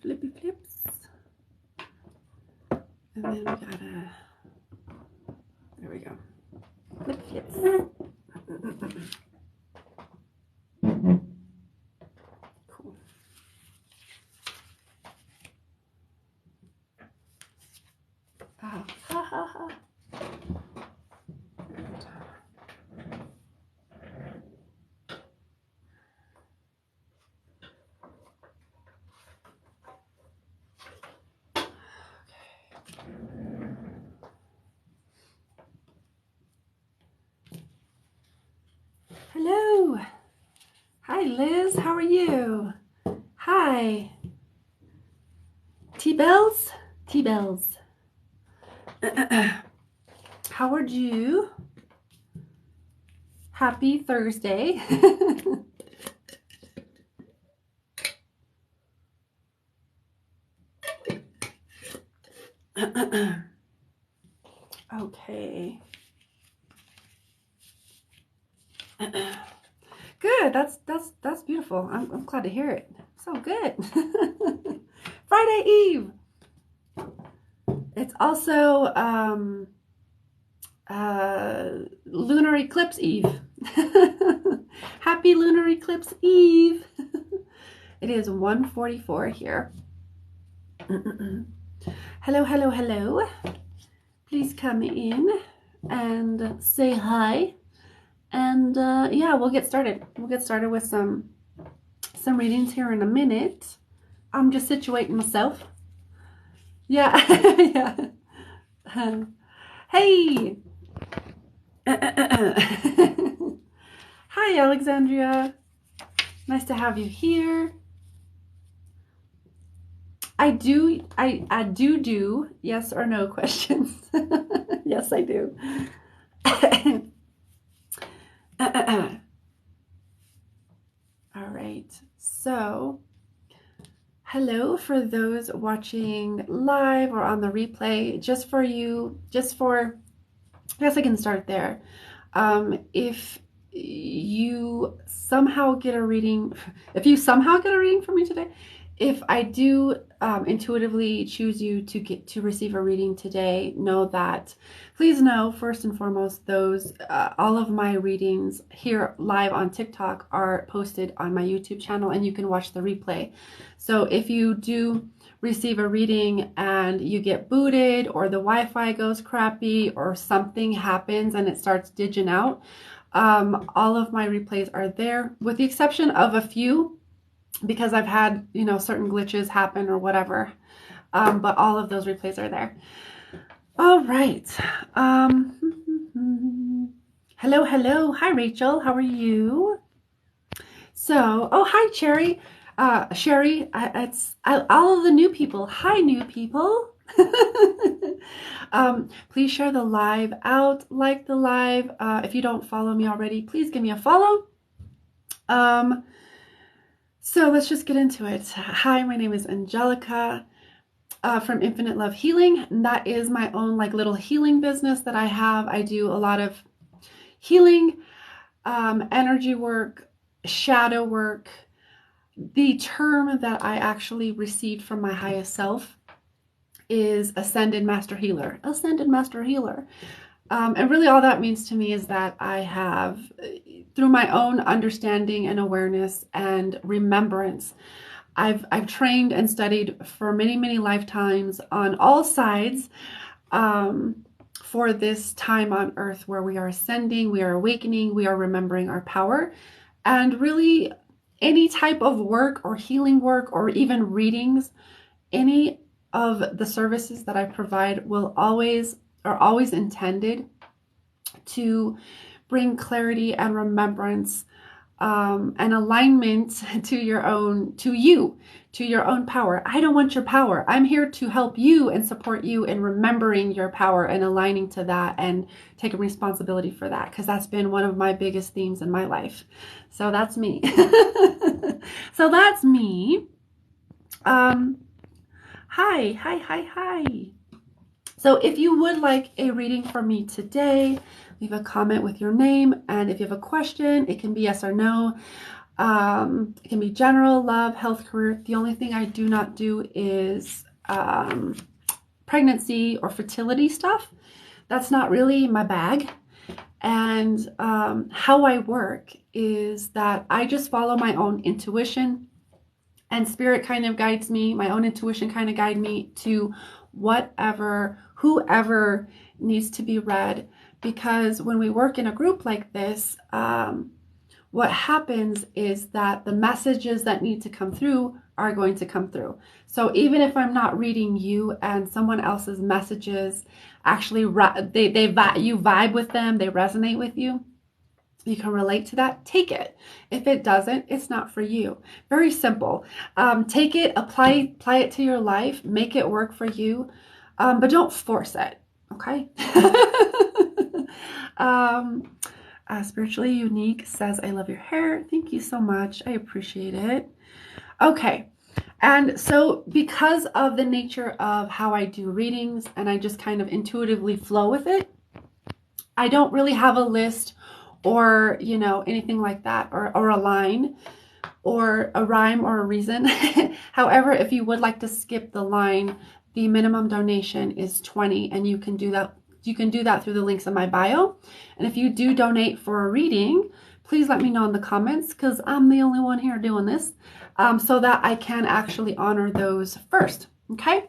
Flippy flips. And then we gotta, there we go. Flip flips. Cool. Oh, ha ha ha. Hello. Hi, Liz. How are you? Hi. T-Bells? T-Bells. How are you? Happy Thursday. Okay. Good. That's beautiful. I'm glad to hear it. So good. Friday Eve. It's also Lunar Eclipse Eve. Happy Lunar Eclipse Eve. It is 1:44 here. Hello, hello, hello. Please come in and say hi. And yeah, we'll get started. We'll get started with some readings here in a minute. I'm just situating myself. Yeah, yeah. Hey. Hi, Alexandria. Nice to have you here. I do yes or no questions. Yes, I do. All right. So, hello for those watching live or on the replay. Just for you, I guess I can start there. If you somehow get a reading from me today, if I do intuitively choose you to receive a reading today, please know first and foremost, all of my readings here live on TikTok are posted on my YouTube channel, and you can watch the replay. So if you do receive a reading and you get booted, or the Wi-Fi goes crappy, or something happens and it starts digging out, all of my replays are there, with the exception of a few, because I've had, certain glitches happen or whatever. But all of those replays are there. All right. Hello, hello. Hi, Rachel. How are you? So, oh, hi, Cherry. Sherry, all of the new people. Hi, new people. Please share the live out, like the live. If you don't follow me already, please give me a follow. So let's just get into it. Hi, my name is Angelica from Infinite Love Healing. And that is my own little healing business that I have. I do a lot of healing, energy work, shadow work. The term that I actually received from my highest self is Ascended Master Healer. Ascended Master Healer. And really all that means to me is that I have, through my own understanding and awareness and remembrance, I've trained and studied for many, many lifetimes on all sides for this time on earth where we are ascending, we are awakening, we are remembering our power. And really any type of work or healing work or even readings, any of the services that I provide are always intended to bring clarity and remembrance and alignment to your own power. I don't want your power. I'm here to help you and support you in remembering your power and aligning to that and taking responsibility for that, because that's been one of my biggest themes in my life. So that's me. So that's me. Hi. So if you would like a reading from me today, leave a comment with your name. And if you have a question, it can be yes or no. It can be general, love, health, career. The only thing I do not do is pregnancy or fertility stuff. That's not really my bag. And how I work is that I just follow my own intuition, and spirit kind of guides me. My own intuition kind of guide me to whoever needs to be read. Because when we work in a group like this, what happens is that the messages that need to come through are going to come through. So even if I'm not reading you and someone else's messages actually you vibe with them, they resonate with you, you can relate to that, take it. If it doesn't, it's not for you. Very simple. Take it, apply it to your life, make it work for you, but don't force it, okay? Spiritually Unique says, I love your hair. Thank you so much. I appreciate it. Okay. And so because of the nature of how I do readings and I just kind of intuitively flow with it, I don't really have a list or, anything like that, or a line or a rhyme or a reason. However, if you would like to skip the line, the minimum donation is $20, and you can do that. You can do that through the links in my bio. And if you do donate for a reading, please let me know in the comments, because I'm the only one here doing this, so that I can actually honor those first. Okay.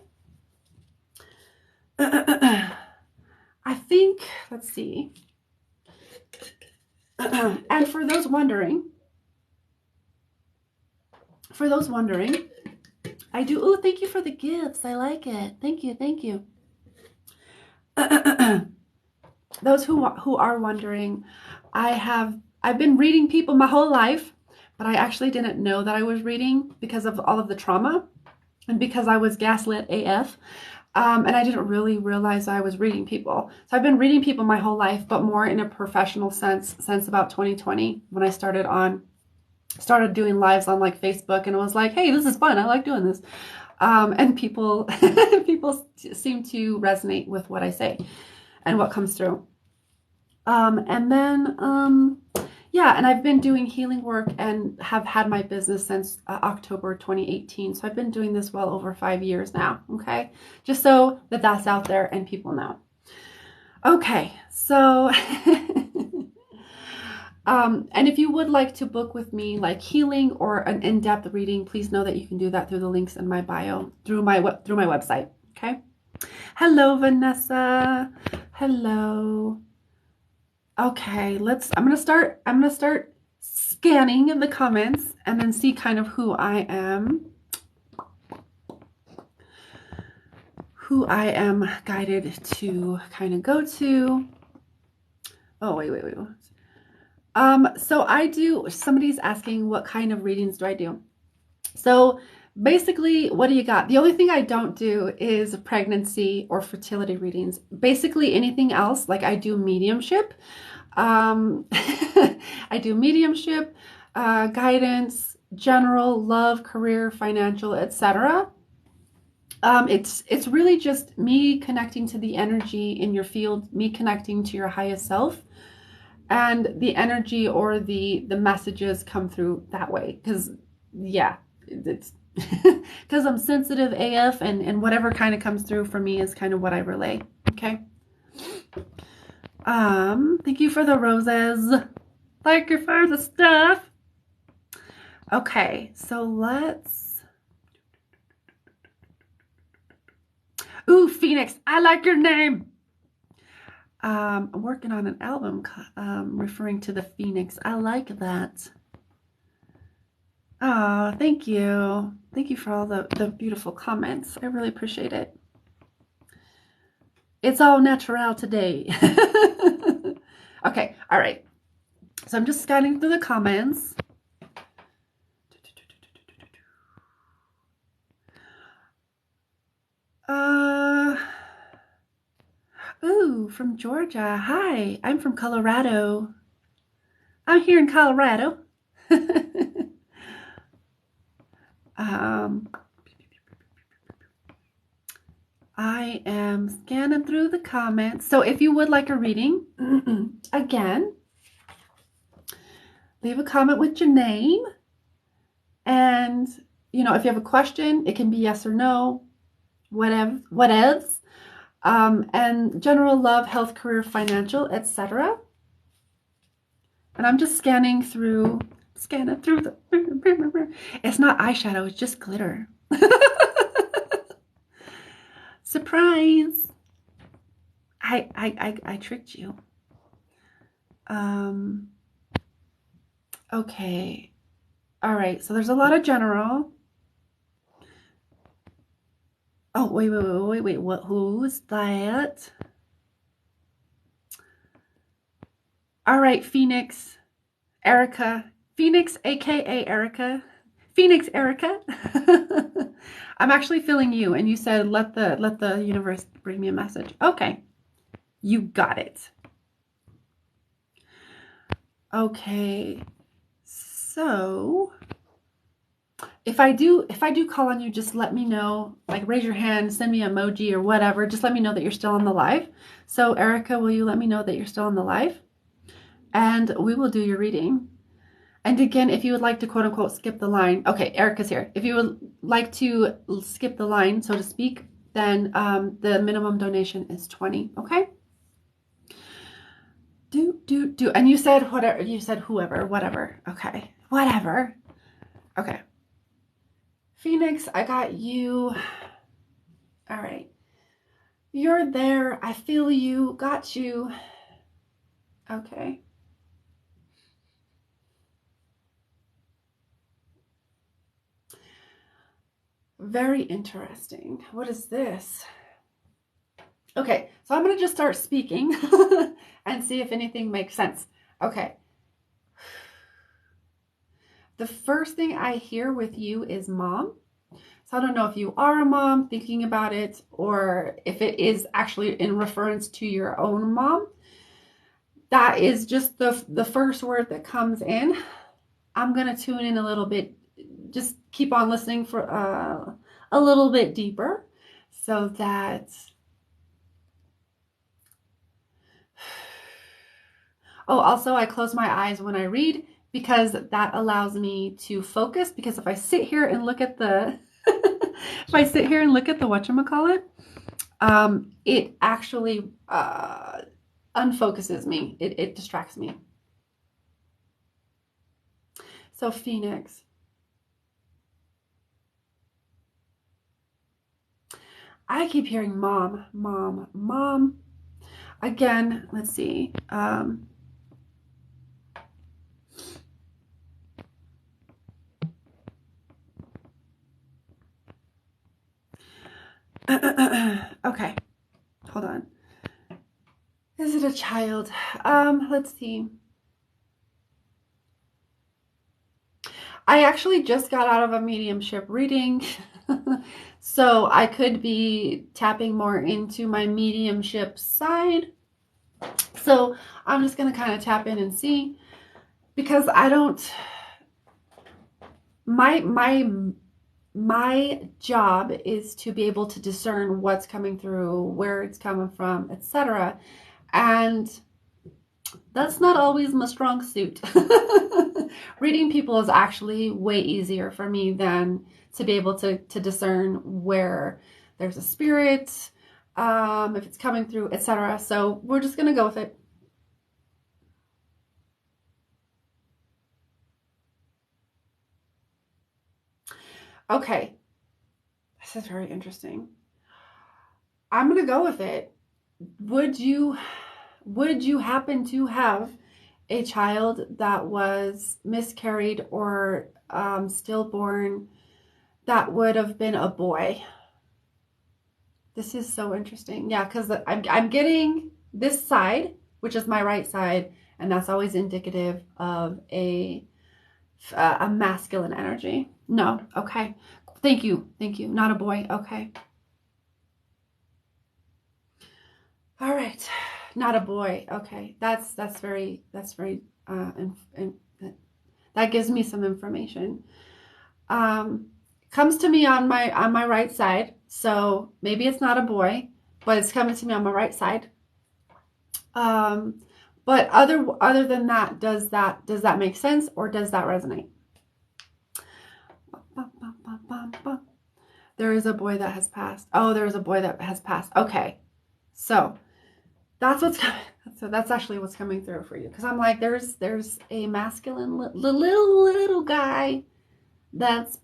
I think, let's see. And for those wondering, I do. Oh, thank you for the gifts. I like it. Thank you. Thank you. Those who are wondering, I've been reading people my whole life, but I actually didn't know that I was reading because of all of the trauma and because I was gaslit AF. And I didn't really realize I was reading people. So I've been reading people my whole life, but more in a professional sense since about 2020, when I started doing lives on like Facebook, and it was like, hey, this is fun. I like doing this. And people seem to resonate with what I say and what comes through. And then, yeah, and I've been doing healing work and have had my business since October 2018. So I've been doing this well over 5 years now. Okay. Just so that's out there and people know. Okay. So, and if you would like to book with me, like healing or an in-depth reading, please know that you can do that through the links in my bio, through my website. Okay. Hello, Vanessa. Hello. Okay, I'm gonna start scanning the comments and then see kind of who I am guided to kind of go to. Oh, wait. So somebody's asking what kind of readings do I do? So basically, what do you got? The only thing I don't do is pregnancy or fertility readings. Basically anything else, like I do mediumship. I do mediumship, guidance, general, love, career, financial, etc. It's really just me connecting to the energy in your field, me connecting to your highest self, and the energy or the messages come through that way. Because yeah, it's because I'm sensitive AF, and whatever kind of comes through for me is kind of what I relay. Okay. Thank you for the roses. Thank you for the stuff. Okay, so let's. Ooh, Phoenix, I like your name. I'm working on an album referring to the Phoenix. I like that. Oh, thank you. Thank you for all the beautiful comments. I really appreciate it. It's all natural today. Okay, all right. So I'm just scanning through the comments. Ooh, from Georgia. Hi, I'm from Colorado. I'm here in Colorado. I am scanning through the comments. So if you would like a reading, again, leave a comment with your name. And, if you have a question, it can be yes or no, whatevs. And general love, health, career, financial, etc. And I'm just scanning through the. It's not eyeshadow, it's just glitter. Surprise! I tricked you. Okay. All right. So there's a lot of general. Oh, wait. What? Who's that? All right, Phoenix, Erica, Phoenix, aka Erica, Phoenix, Erica. I'm actually feeling you, and you said let the universe bring me a message. Okay, you got it. Okay, so if I do call on you, just let me know. Like raise your hand, send me an emoji or whatever. Just let me know that you're still on the live. So Erica, will you let me know that you're still on the live? And we will do your reading. And again, if you would like to quote unquote skip the line, okay, Erica's here. If you would like to skip the line, so to speak, then the minimum donation is $20. Okay. And you said whatever. You said whoever, whatever. Okay, whatever. Okay. Phoenix, I got you. All right. You're there. I feel you. Got you. Okay. Very interesting. What is this? Okay, so I'm going to just start speaking and see if anything makes sense. Okay. The first thing I hear with you is mom. So I don't know if you are a mom thinking about it or if it is actually in reference to your own mom. That is just the first word that comes in. I'm going to tune in a little bit. Just keep on listening for a little bit deeper so that... Oh, also I close my eyes when I read because that allows me to focus, because if I sit here and look at the whatchamacallit, it actually unfocuses me. It distracts me. So Phoenix. I keep hearing mom, mom, mom. Again, let's see. Okay, hold on. Is it a child? Let's see. I actually just got out of a mediumship reading, so I could be tapping more into my mediumship side. So I'm just going to kind of tap in and see, because I don't... My job is to be able to discern what's coming through, where it's coming from, etc. And that's not always my strong suit. Reading people is actually way easier for me than to be able to discern where there's a spirit, if it's coming through, etc. So we're just going to go with it. Okay. This is very interesting. I'm going to go with it. Would you happen to have a child that was miscarried or stillborn that would have been a boy? This is so interesting. Yeah, because I'm getting this side, which is my right side, and that's always indicative of a masculine energy. No, okay. Thank you. Not a boy. Okay. All right. Not a boy. Okay. That's very that gives me some information. comes to me on my right side. So maybe it's not a boy, but it's coming to me on my right side. But other than that, does that make sense, or does that resonate? There is a boy that has passed. Oh, there is a boy that has passed. Okay, so that's what's coming. So that's actually what's coming through for you, because I'm like, there's a masculine little guy that's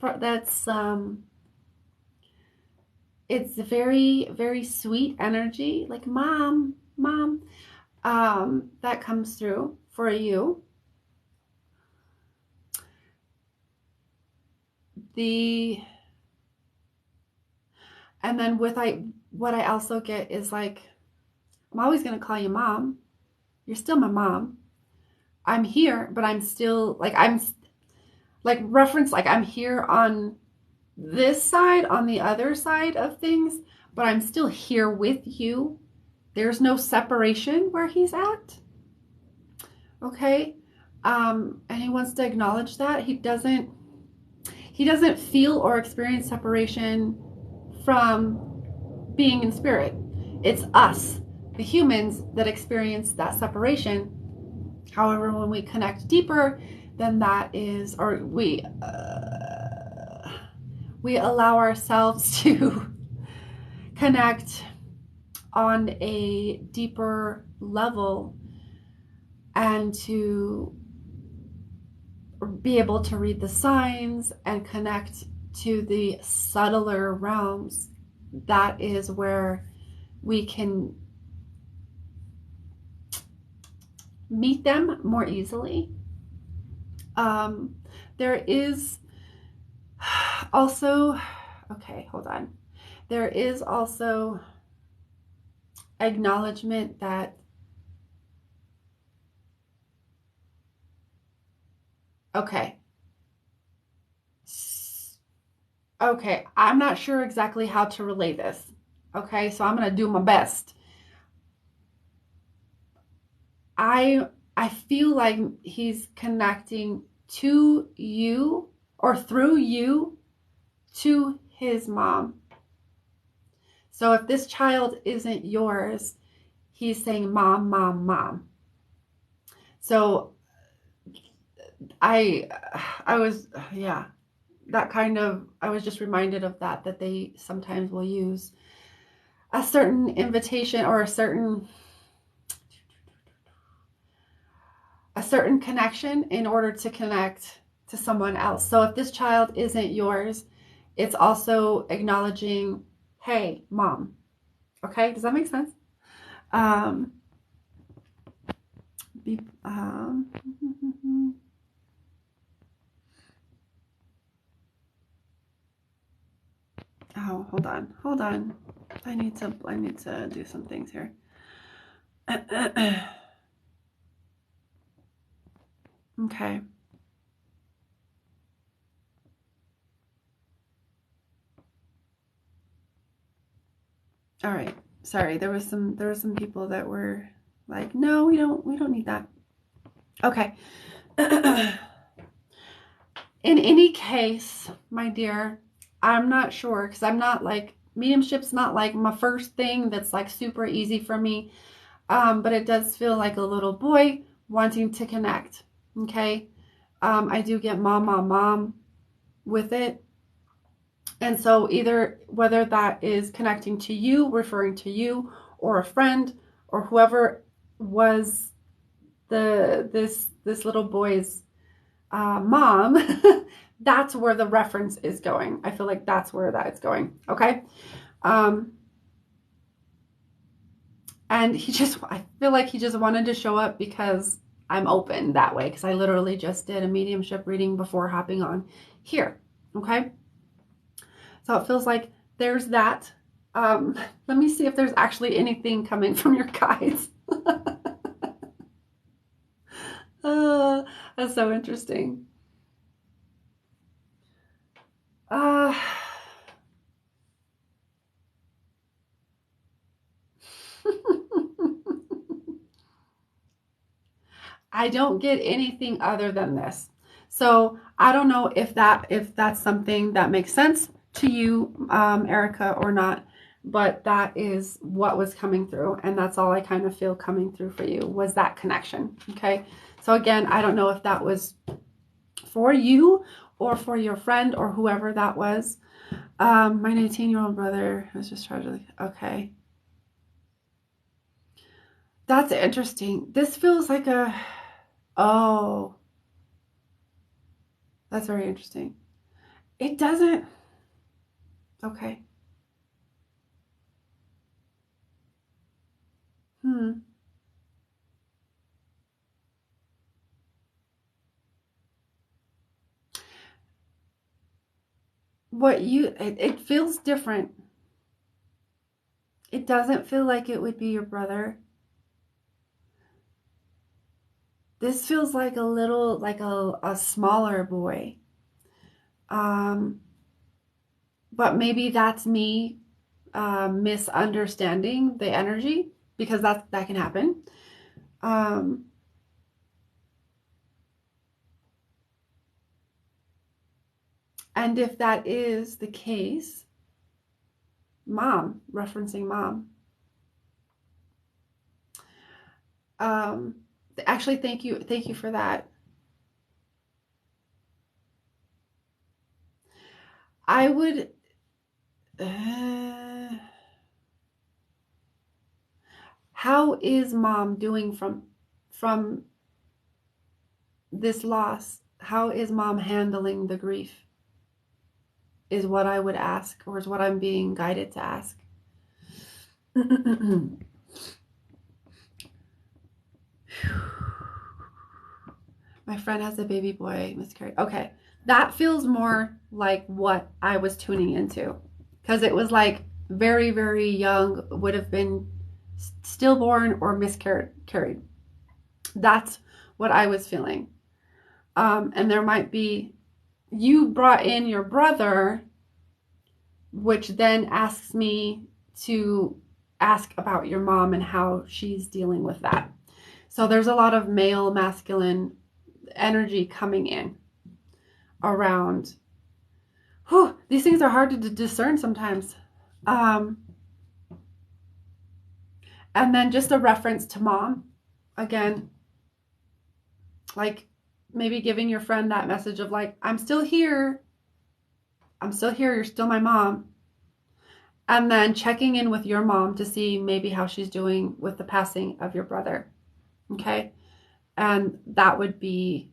it's very, very sweet energy, like mom, that comes through for you. And then what I also get is like, I'm always going to call you mom. You're still my mom. I'm here, but I'm still like, I'm like reference, like I'm here on this side, on the other side of things, but I'm still here with you. There's no separation where he's at. Okay. And he wants to acknowledge that he doesn't feel or experience separation from being in spirit. It's us, the humans, that experience that separation. However, when we connect deeper, then that is, or we allow ourselves to connect on a deeper level and to be able to read the signs and connect to the subtler realms. That is where we can meet them more easily. There is also, okay, hold on. There is also acknowledgement that, okay, I'm not sure exactly how to relay this. Okay, so I'm going to do my best. I feel like he's connecting to you, or through you, to his mom. So if this child isn't yours, he's saying mom, mom, mom. So I was, yeah, that kind of, I was just reminded of that they sometimes will use a certain invitation or a certain connection in order to connect to someone else. So if this child isn't yours, it's also acknowledging, hey, mom. Okay, does that make sense? Be, oh, hold on. I need to do some things here. Okay. All right. Sorry, there was some people that were like, no, we don't need that. Okay. In any case, my dear, I'm not sure, because I'm not like, mediumship's not like my first thing that's like super easy for me. But it does feel like a little boy wanting to connect. Okay. I do get mom, mom, mom with it. And so either whether that is connecting to you, referring to you, or a friend, or whoever was this little boy's mom, that's where the reference is going. I feel like that's where that is going. Okay. And I feel like he just wanted to show up because I'm open that way, because I literally just did a mediumship reading before hopping on here. Okay. So it feels like there's that. Let me see if there's actually anything coming from your guides. That's so interesting. I don't get anything other than this. So I don't know if that's something that makes sense to you, Erica, or not. But that is what was coming through, and that's all I kind of feel coming through for you was that connection. Okay. So again, I don't know if that was for you or for your friend or whoever that was. My 19-year-old brother was just tragically okay. That's interesting. This feels like a oh, that's very interesting. It doesn't okay. Hmm. It feels different. It doesn't feel like it would be your brother. This feels like a little like a smaller boy. Um, but maybe that's me misunderstanding the energy because that can happen. Um, and if that is the case, mom, referencing mom. Um, actually, thank you for that. I would. Uh, how is mom doing from this loss? How is mom handling the grief? Is what I would ask, or is what I'm being guided to ask. My friend has a baby boy miscarried. Okay, that feels more like what I was tuning into because it was like very, very young, would have been stillborn or miscarried. That's what I was feeling. And there might be, you brought in your brother, which then asks me to ask about your mom and how she's dealing with that. So there's a lot of male, masculine energy coming in around. Whew, these things are hard to discern sometimes. Um, and then just a reference to mom. Again, like maybe giving your friend that message of like, I'm still here. I'm still here. You're still my mom. And then checking in with your mom to see maybe how she's doing with the passing of your brother. Okay. And that would be,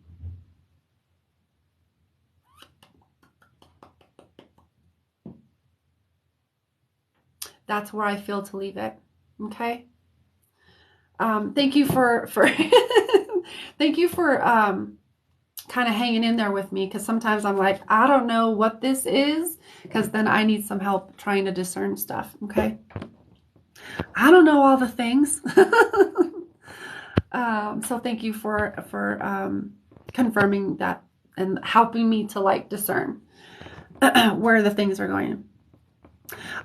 that's where I feel to leave it. Okay. Thank you for thank you for kind of hanging in there with me because sometimes I'm like, I don't know what this is because then I need some help trying to discern stuff. Okay. I don't know all the things. So thank you for confirming that and helping me to like discern where the things are going.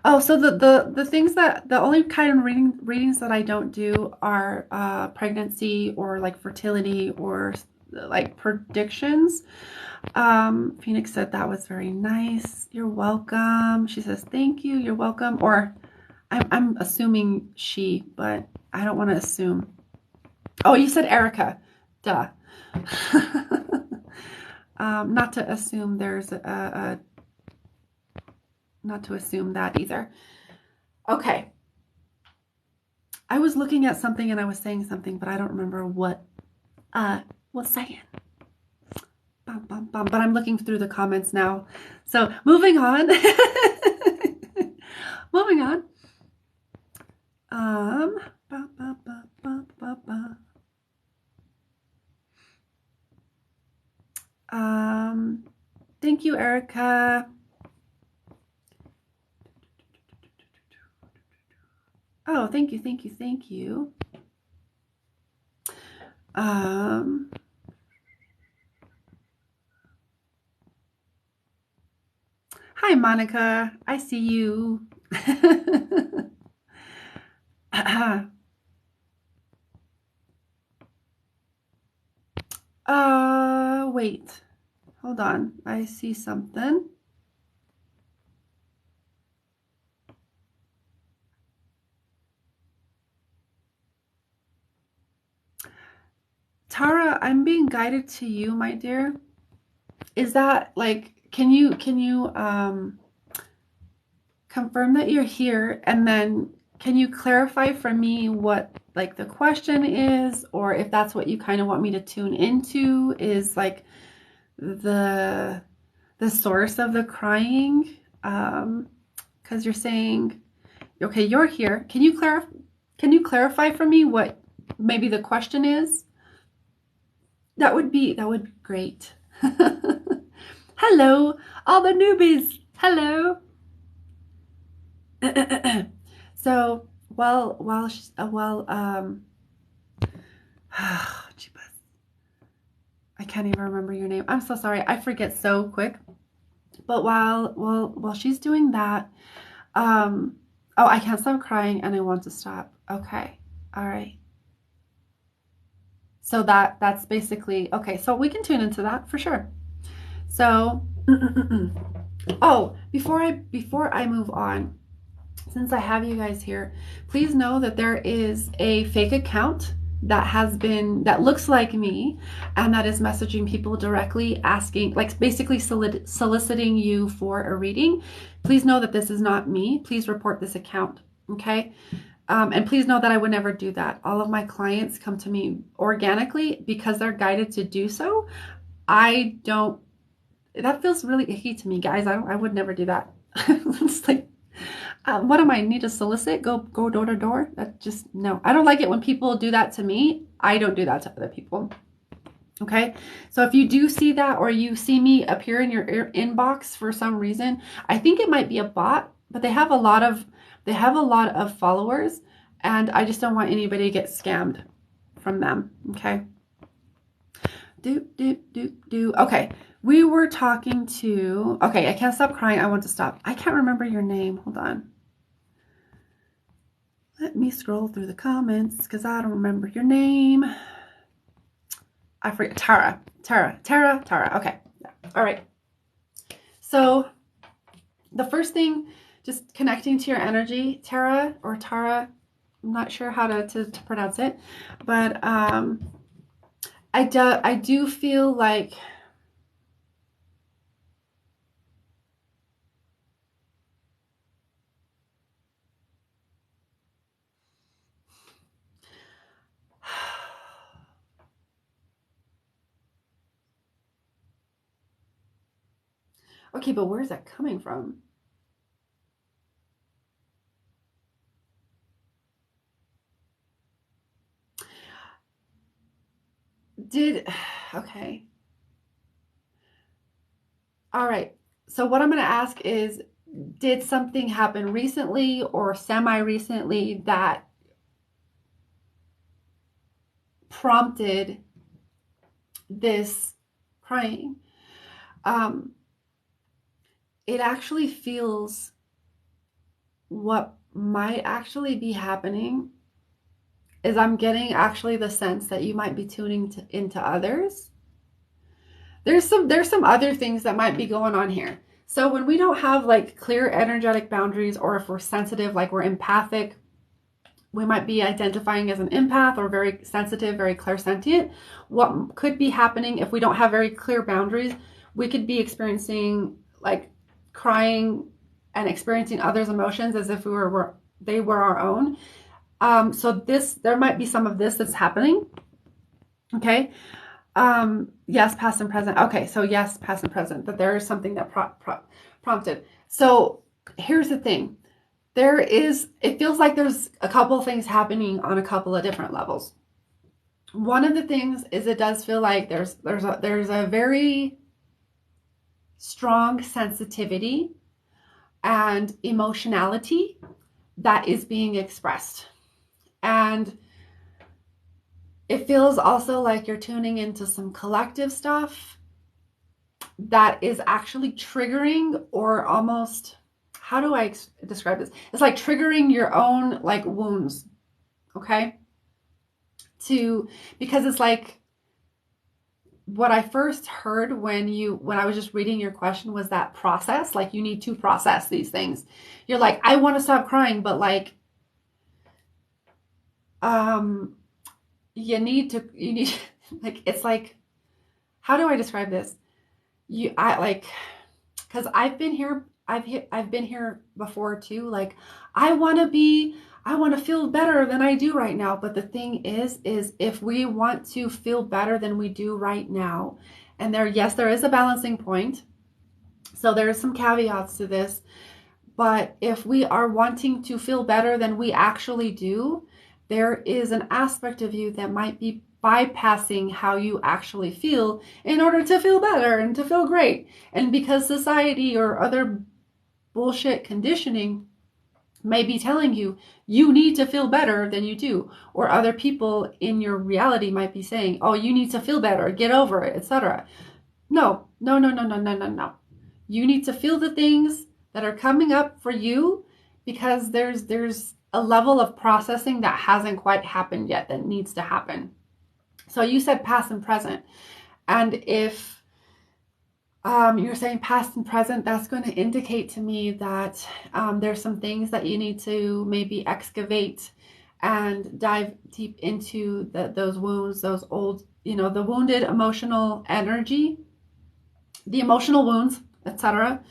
Oh, so the things that the only kind of readings that I don't do are pregnancy or like fertility or like predictions. Phoenix said that was very nice. You're welcome. She says thank you. You're welcome. Or I'm assuming she, but I don't want to assume. Oh, you said Erica. Duh. Not to assume there's not to assume that either. Okay. I was looking at something and I was saying something, but I don't remember what was saying. Bum, bum, bum. But I'm looking through the comments now. So moving on. Moving on. Ba, ba, ba, ba, ba, ba. Thank you, Erica. Oh, thank you, thank you, thank you. Hi, Monica. I see you. Wait. Hold on. I see something. Tara, I'm being guided to you, my dear. Is that like, can you confirm that you're here, and then can you clarify for me what like the question is, or if that's what you kind of want me to tune into, is like the source of the crying? Because you're saying, okay, you're here. Can you clarify for me what maybe the question is? That would be great. Hello, all the newbies. Hello. So, while she's, I can't even remember your name. I'm so sorry. I forget so quick. But while she's doing that, oh, I can't stop crying and I want to stop. Okay. All right. So that's basically okay. So we can tune into that for sure. So, oh, before I move on, since I have you guys here, please know that there is a fake account that looks like me, and that is messaging people directly, asking, like basically soliciting you for a reading. Please know that this is not me. Please report this account. Okay. And please know that I would never do that. All of my clients come to me organically because they're guided to do so. I don't, that feels really icky to me, guys. I would never do that. It's like, what am I, need to solicit? Go door to door? That just, no. I don't like it when people do that to me. I don't do that to other people. Okay. So if you do see that, or you see me appear in your inbox for some reason, I think it might be a bot, but they have a lot of followers, and I just don't want anybody to get scammed from them. Okay. Okay. We were talking to, okay, I can't stop crying. I want to stop. I can't remember your name. Hold on. Let me scroll through the comments because I don't remember your name. I forget. Tara. Okay. All right. So the first thing, just connecting to your energy, Tara or Tara, I'm not sure how to pronounce it, but I do feel like okay, but where's that coming from? Okay. All right. So what I'm going to ask is, did something happen recently or semi-recently that prompted this crying? It actually feels, what might actually be happening is I'm getting actually the sense that you might be tuning into others. There's some other things that might be going on here. So when we don't have like clear energetic boundaries, or if we're sensitive, like we're empathic, we might be identifying as an empath or very sensitive, very clairsentient. What could be happening if we don't have very clear boundaries? We could be experiencing like crying and experiencing others' emotions as if they were our own. So there might be some of this that's happening. Okay. Yes, past and present. Okay, so yes, past and present, that there is something that prompted. So here's the thing. It feels like there's a couple of things happening on a couple of different levels. One of the things is, it does feel like there's a very strong sensitivity and emotionality that is being expressed. And it feels also like you're tuning into some collective stuff that is actually triggering, or almost, how do I describe this? It's like triggering your own like wounds. Okay. Because it's like what I first heard when I was just reading your question was that process, like you need to process these things. You're like, I want to stop crying, but like, um, you need like, it's like, how do I describe this? I like, because I've been here before too. Like, I want to feel better than I do right now. But the thing is if we want to feel better than we do right now, and yes, there is a balancing point. So there are some caveats to this. But if we are wanting to feel better than we actually do, there is an aspect of you that might be bypassing how you actually feel in order to feel better and to feel great. And because society or other bullshit conditioning may be telling you you need to feel better than you do, or other people in your reality might be saying, oh, you need to feel better, get over it, etc. No, no, no, no, no, no, no, no. You need to feel the things that are coming up for you, because there's a level of processing that hasn't quite happened yet that needs to happen. So you said past and present. And if you're saying past and present, that's going to indicate to me that there's some things that you need to maybe excavate and dive deep into those wounds, those old, the wounded emotional energy, the emotional wounds, etc.,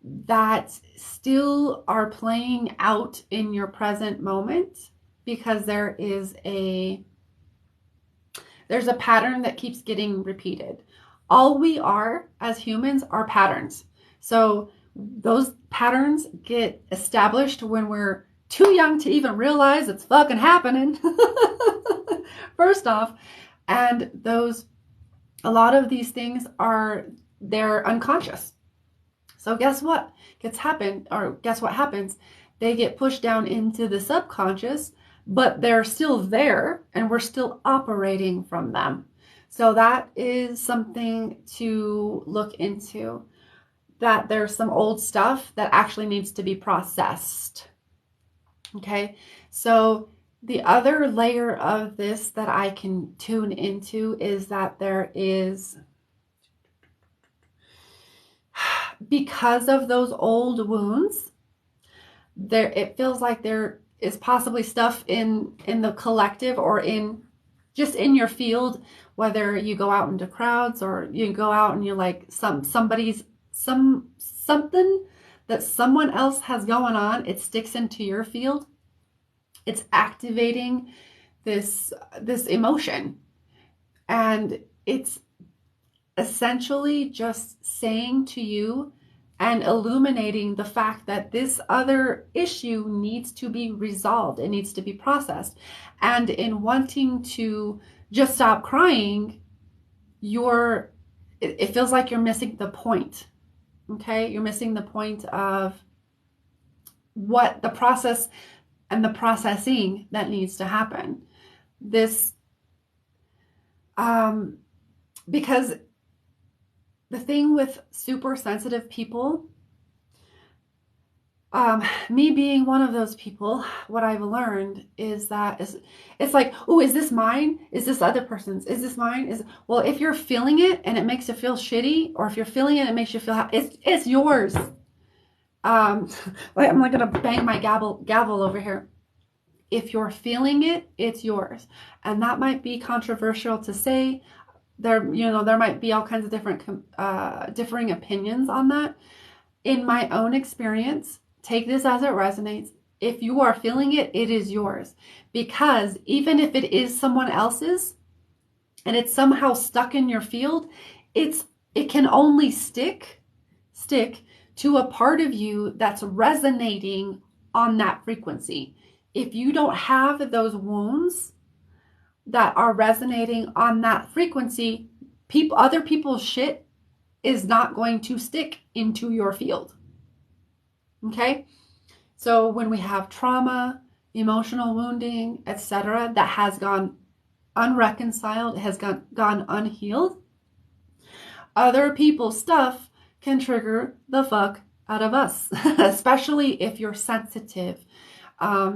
that still are playing out in your present moment, because there's a pattern that keeps getting repeated. All we are as humans are patterns. So those patterns get established when we're too young to even realize it's fucking happening. First off, and a lot of these things they're unconscious. So guess what happens? They get pushed down into the subconscious, but they're still there and we're still operating from them. So that is something to look into, that there's some old stuff that actually needs to be processed. Okay. So the other layer of this that I can tune into is that there is, because of those old wounds, it feels like there is possibly stuff in the collective or in your field, whether you go out into crowds or you go out and you're like something that someone else has going on, it sticks into your field. It's activating this emotion, and it's essentially just saying to you and illuminating the fact that this other issue needs to be resolved. It needs to be processed. And in wanting to just stop crying, it feels like you're missing the point. Okay? You're missing the point of what the process and the processing that needs to happen. Because the thing with super sensitive people, me being one of those people, what I've learned is that it's like, oh, is this mine? Is this other person's? Is this mine? Well, if you're feeling it and it makes you feel shitty, or if you're feeling it and it makes you feel happy, it's yours. I'm like gonna bang my gavel over here. If you're feeling it, it's yours. And that might be controversial to say. There might be all kinds of differing opinions on that. In my own experience, take this as it resonates. If you are feeling it, it is yours. Because even if it is someone else's and it's somehow stuck in your field, it can only stick to a part of you that's resonating on that frequency. If you don't have those wounds that are resonating on that frequency, other people's shit is not going to stick into your field. Okay? So when we have trauma, emotional wounding, etc., that has gone unreconciled, has gone unhealed, other people's stuff can trigger the fuck out of us, especially if you're sensitive.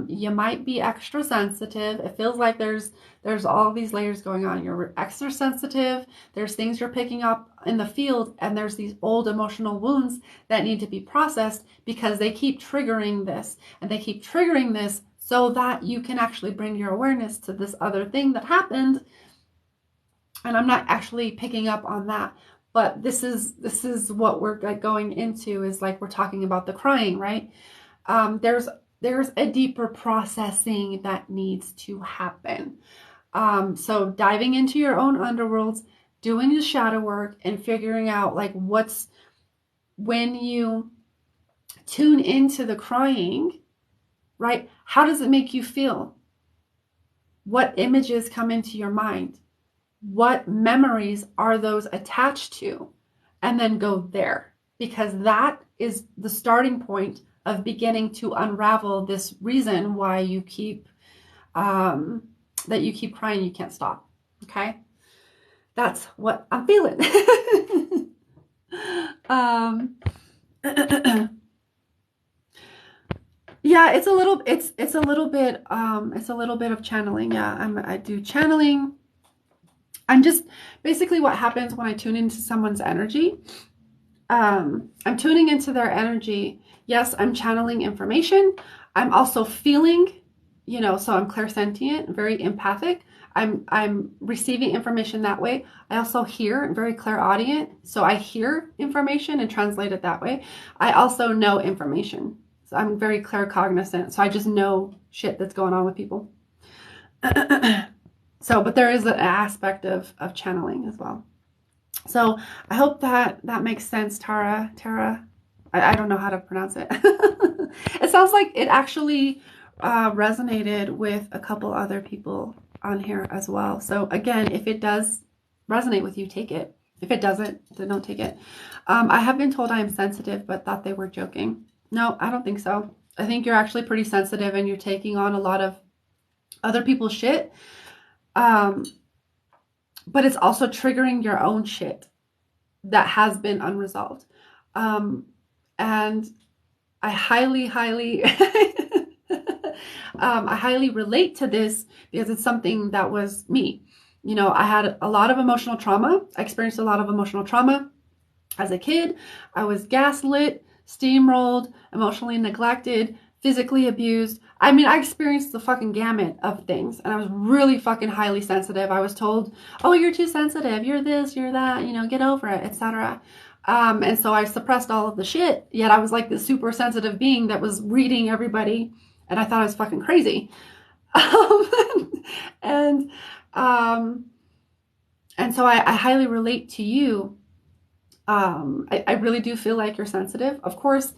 You might be extra sensitive. It feels like there's all these layers going on. You're extra sensitive. There's things you're picking up in the field, and there's these old emotional wounds that need to be processed because they keep triggering this, and they keep triggering this so that you can actually bring your awareness to this other thing that happened. And I'm not actually picking up on that, but this is what we're like going into, is like we're talking about the crying, right? There's a deeper processing that needs to happen. So diving into your own underworlds, doing the shadow work, and figuring out like when you tune into the crying, right? How does it make you feel? What images come into your mind? What memories are those attached to? And then go there, because that is the starting point of beginning to unravel this reason why you keep that you keep crying, you can't stop. Okay, that's what I'm feeling. Yeah, it's a little bit of channeling. Yeah, I do channeling. I'm just basically what happens when I tune into someone's energy. I'm tuning into their energy. Yes, I'm channeling information. I'm also feeling, so I'm clairsentient, very empathic. I'm receiving information that way. I also hear, I'm very clairaudient, so I hear information and translate it that way. I also know information. So I'm very claircognizant, so I just know shit that's going on with people. So, but there is an aspect of channeling as well. So I hope that makes sense, Tara. I don't know how to pronounce it. It sounds like it actually resonated with a couple other people on here as well. So again, if it does resonate with you, take it. If it doesn't, then don't take it. I have been told I am sensitive, but thought they were joking. No, I don't think so. I think you're actually pretty sensitive, and you're taking on a lot of other people's shit. But it's also triggering your own shit that has been unresolved. And I highly, I highly relate to this because it's something that was me. I had a lot of emotional trauma. I experienced a lot of emotional trauma as a kid. I was gaslit, steamrolled, emotionally neglected, physically abused. I mean, I experienced the fucking gamut of things, and I was really fucking highly sensitive. I was told, oh, you're too sensitive, you're this, you're that, get over it, etc. And so I suppressed all of the shit, yet I was like this super sensitive being that was reading everybody, and I thought I was fucking crazy. And so I highly relate to you. I really do feel like you're sensitive. Of course,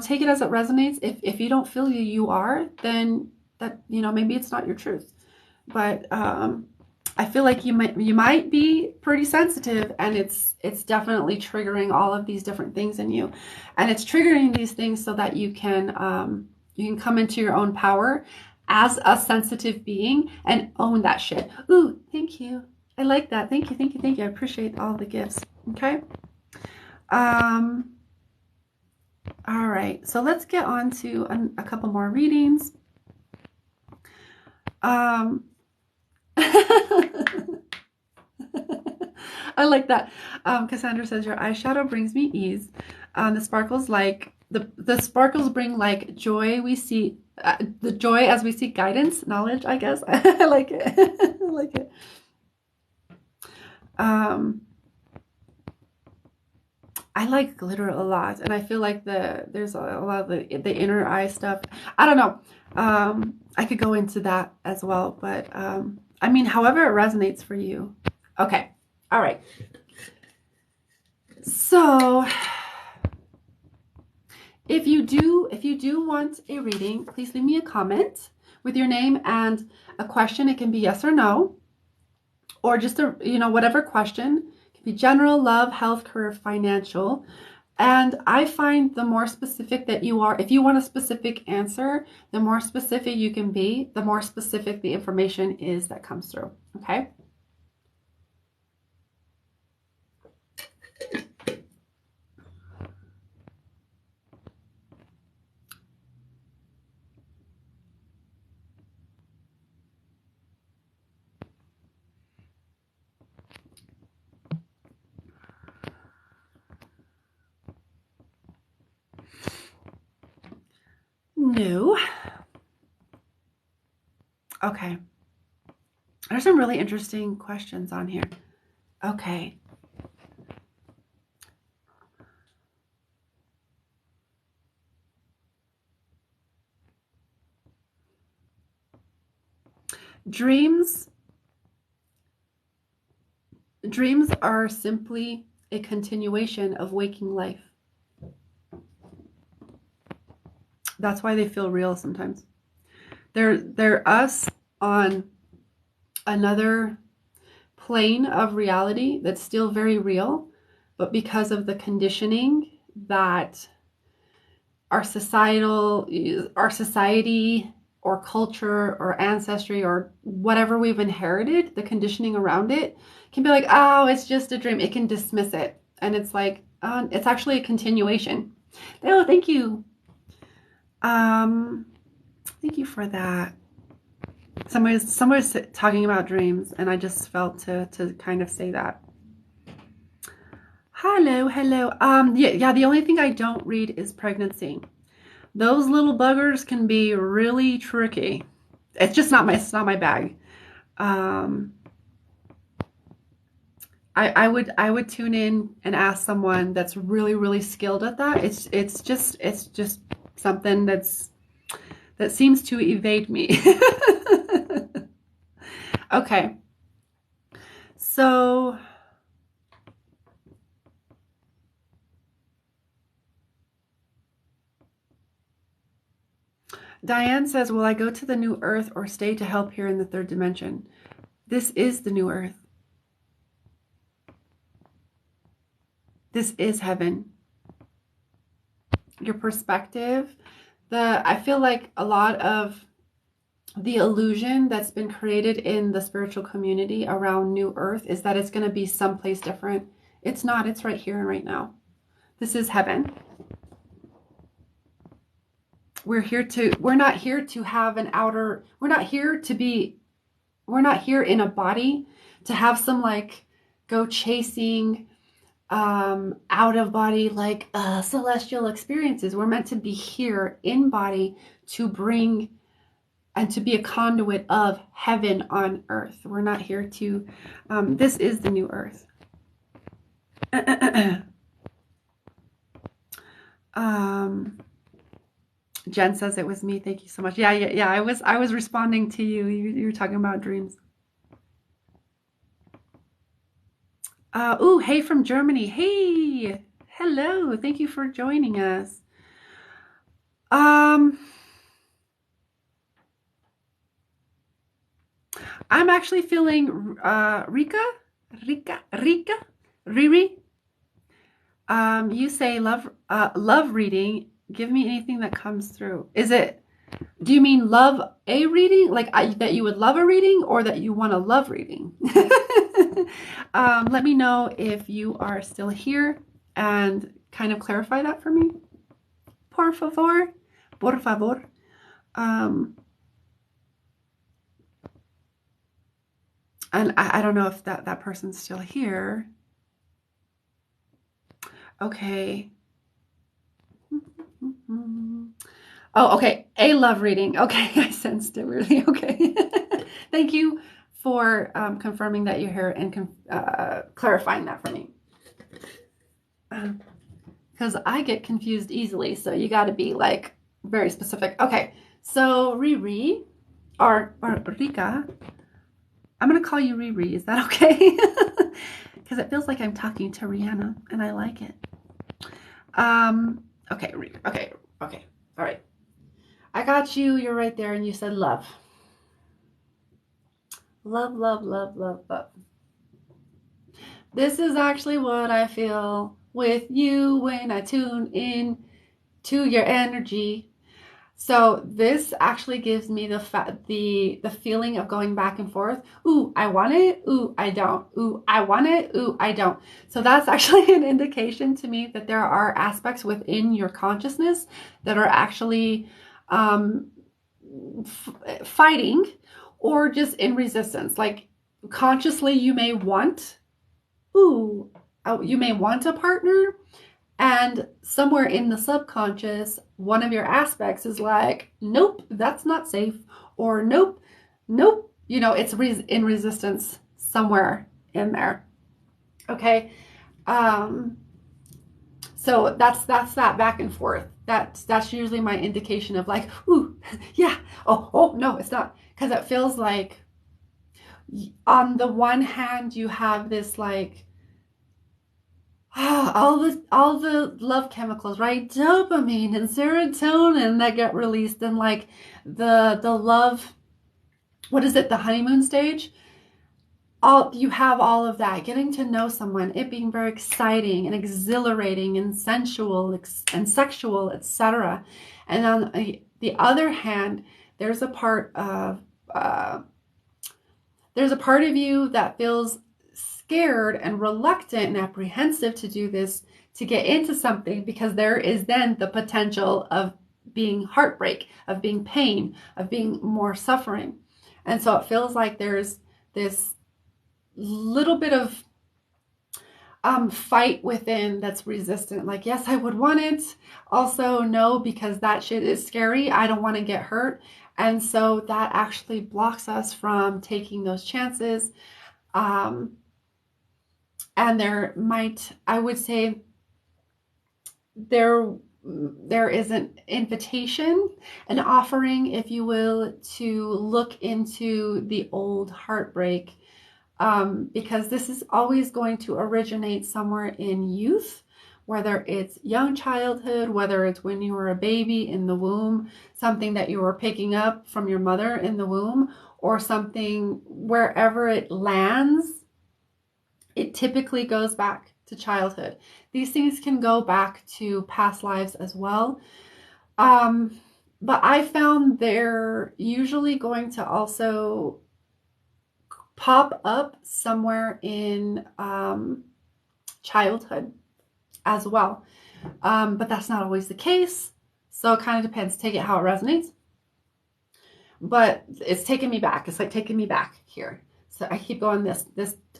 take it as it resonates. If you don't feel you are, then that, maybe it's not your truth. But I feel like you might be pretty sensitive, and it's definitely triggering all of these different things in you. And it's triggering these things so that you can come into your own power as a sensitive being and own that shit. Ooh, thank you. I like that. Thank you. I appreciate all the gifts. Okay. All right, so let's get on to a couple more readings. I like that. Cassandra says, your eyeshadow brings me ease. The sparkles bring like joy. We see the joy as we seek guidance, knowledge, I guess. I like it. I like it. I like glitter a lot, and I feel like there's a lot of the inner eye stuff. I don't know. I could go into that as well, but I mean, however it resonates for you. Okay. All right. So if you do want a reading, please leave me a comment with your name and a question. It can be yes or no, or just whatever question. It can be general, love, health, career, financial. And I find the more specific that you are, if you want a specific answer, the more specific you can be, the more specific the information is that comes through. Okay. No. Okay. There's some really interesting questions on here. Okay. Dreams are simply a continuation of waking life. That's why they feel real sometimes. They're us on another plane of reality that's still very real, but because of the conditioning that our society or culture or ancestry or whatever we've inherited, the conditioning around it can be like, oh, it's just a dream. It can dismiss it. And it's like, it's actually a continuation. Oh, thank you. Thank you for that. Somebody's talking about dreams, and I just felt to kind of say that. Hello. Yeah, the only thing I don't read is pregnancy. Those little buggers can be really tricky. It's just not my bag. I would tune in and ask someone that's really, really skilled at that. It's just something that seems to evade me. Okay. So Diane says, will I go to the new earth or stay to help here in the third dimension? This is the new earth. This is heaven. Your perspective, I feel like a lot of the illusion that's been created in the spiritual community around new earth is that it's going to be someplace different. It's not. It's right here and right now. This is heaven. We're not here to have an outer, we're not here in a body to have some like go chasing out of body like celestial experiences. We're meant to be here in body to bring and to be a conduit of heaven on earth. We're not here to, this is the new earth. Jen says it was me. Thank you so much. Yeah. I was responding to you. You were talking about dreams. Hey from Germany. Hey, hello. Thank you for joining us. I'm actually feeling Riri. You say love reading. Give me anything that comes through. Do you mean love a reading? Like that you would love a reading, or that you want a love reading? Let me know if you are still here and kind of clarify that for me. Por favor. And I don't know if that person's still here. Okay. Oh, okay. A love reading. Okay. I sensed it really. Okay. Thank you for confirming that you're here and clarifying that for me. Because I get confused easily. So you got to be like very specific. Okay. So Riri or Rika, I'm going to call you Riri. Is that okay? Because it feels like I'm talking to Rihanna and I like it. Okay. Okay. All right. I got you. You're right there. And you said love. Love. This is actually what I feel with you when I tune in to your energy. So this actually gives me the feeling of going back and forth. Ooh, I want it. Ooh, I don't. Ooh, I want it. Ooh, I don't. So that's actually an indication to me that there are aspects within your consciousness that are actually fighting or just in resistance. Like consciously you may want a partner, And somewhere in the subconscious, one of your aspects is like, nope, that's not safe. Or nope, nope, it's in resistance somewhere in there. Okay. So that's that back and forth. That's usually my indication of like, ooh, yeah, oh no, it's not. Because it feels like on the one hand you have this like all the love chemicals, right? Dopamine and serotonin that get released, and like the love, what is it, the honeymoon stage? All you have all of that, getting to know someone, it being very exciting and exhilarating and sensual and sexual, etc. And on the other hand, there's a part of you that feels scared and reluctant and apprehensive to do this, to get into something, because there is then the potential of being heartbreak, of being pain, of being more suffering. And so it feels like there's this little bit of fight within that's resistant. Like, yes, I would want it. Also, no, because that shit is scary. I don't want to get hurt. And so that actually blocks us from taking those chances. And I would say, there is an invitation, an offering, if you will, to look into the old heartbreak, because this is always going to originate somewhere in youth, whether it's young childhood, whether it's when you were a baby in the womb, something that you were picking up from your mother in the womb, or something wherever it lands, it typically goes back to childhood. These things can go back to past lives as well. But I found they're usually going to also pop up somewhere in childhood as well. But that's not always the case. So it kind of depends. Take it how it resonates. But it's taking me back. It's like taking me back here. So I keep going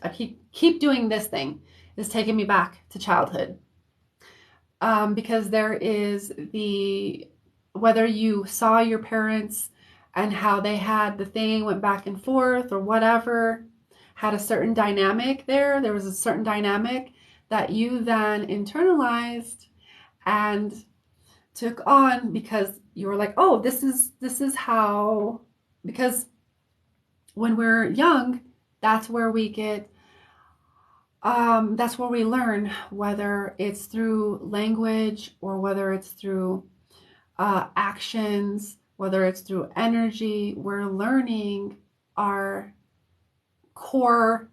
I keep doing this thing. It's taking me back to childhood. Because there is whether you saw your parents and how they had the thing, went back and forth or whatever, had a certain dynamic there. There was a certain dynamic that you then internalized and took on, because you were like, oh, this is how, because when we're young, that's where we get, that's where we learn, whether it's through language or whether it's through actions, whether it's through energy. We're learning our core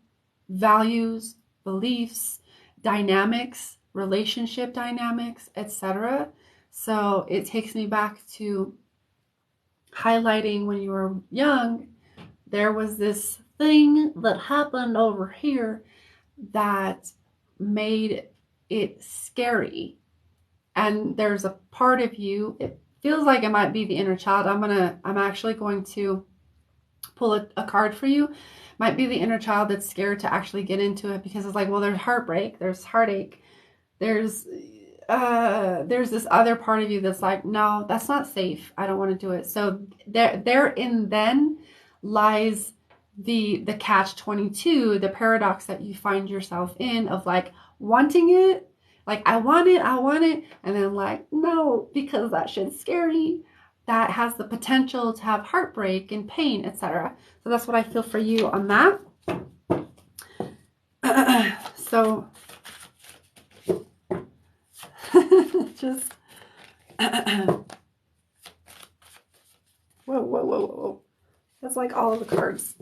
values, beliefs, dynamics, relationship dynamics, etc. So it takes me back to highlighting, when you were young, there was this thing that happened over here that made it scary. And there's a part of you, it feels like it might be the inner child. I'm actually going to pull a card for you. Might be the inner child that's scared to actually get into it, because it's like, well, there's heartbreak, there's heartache, there's this other part of you that's like, no, that's not safe. I don't want to do it. So therein then lies the catch-22, the paradox that you find yourself in, of like wanting it, like I want it, and then like, no, because that shit's scary. That has the potential to have heartbreak and pain, etc. So that's what I feel for you on that. So just whoa. That's like all of the cards.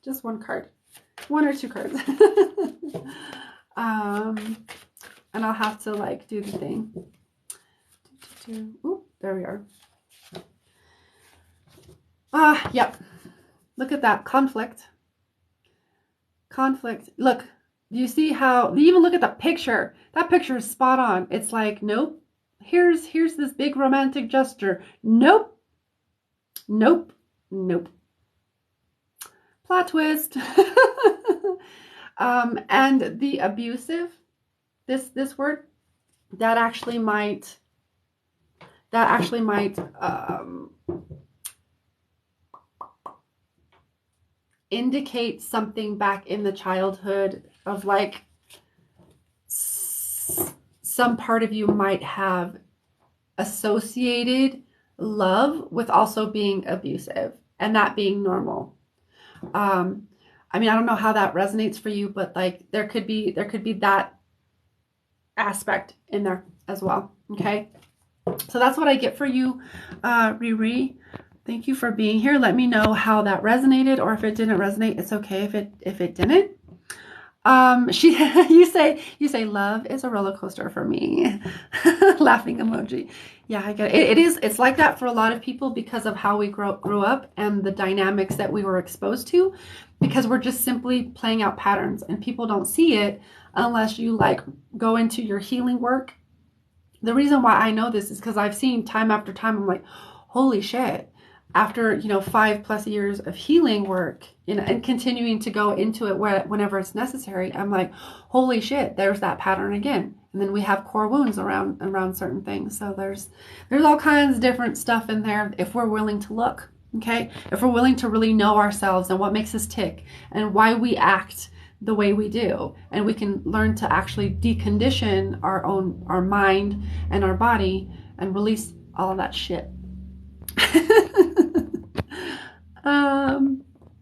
Just one card. One or two cards. And I'll have to like do the thing. Ooh, there we are. Yep. Look at that. Conflict. Look, do you see how, even look at the picture. That picture is spot on. It's like, nope. Here's this big romantic gesture. Nope. Plot twist. And the abusive, this word, that actually might indicate something back in the childhood of like some part of you might have associated love with also being abusive and that being normal. I mean, I don't know how that resonates for you, but like there could be that aspect in there as well. Okay. So that's what I get for you, Riri. Thank you for being here. Let me know how that resonated, or if it didn't resonate, it's okay if it didn't. You say love is a roller coaster for me. Laughing emoji. Yeah, I get it. It's like that for a lot of people because of how we grew up and the dynamics that we were exposed to, because we're just simply playing out patterns and people don't see it unless you like go into your healing work. The reason why I know this is because I've seen time after time, I'm like, holy shit. After, 5+ years of healing work and continuing to go into it whenever it's necessary, I'm like, holy shit, there's that pattern again. And then we have core wounds around certain things. So there's all kinds of different stuff in there if we're willing to look, okay? If we're willing to really know ourselves and what makes us tick and why we act the way we do, and we can learn to actually decondition our mind and our body and release all of that shit.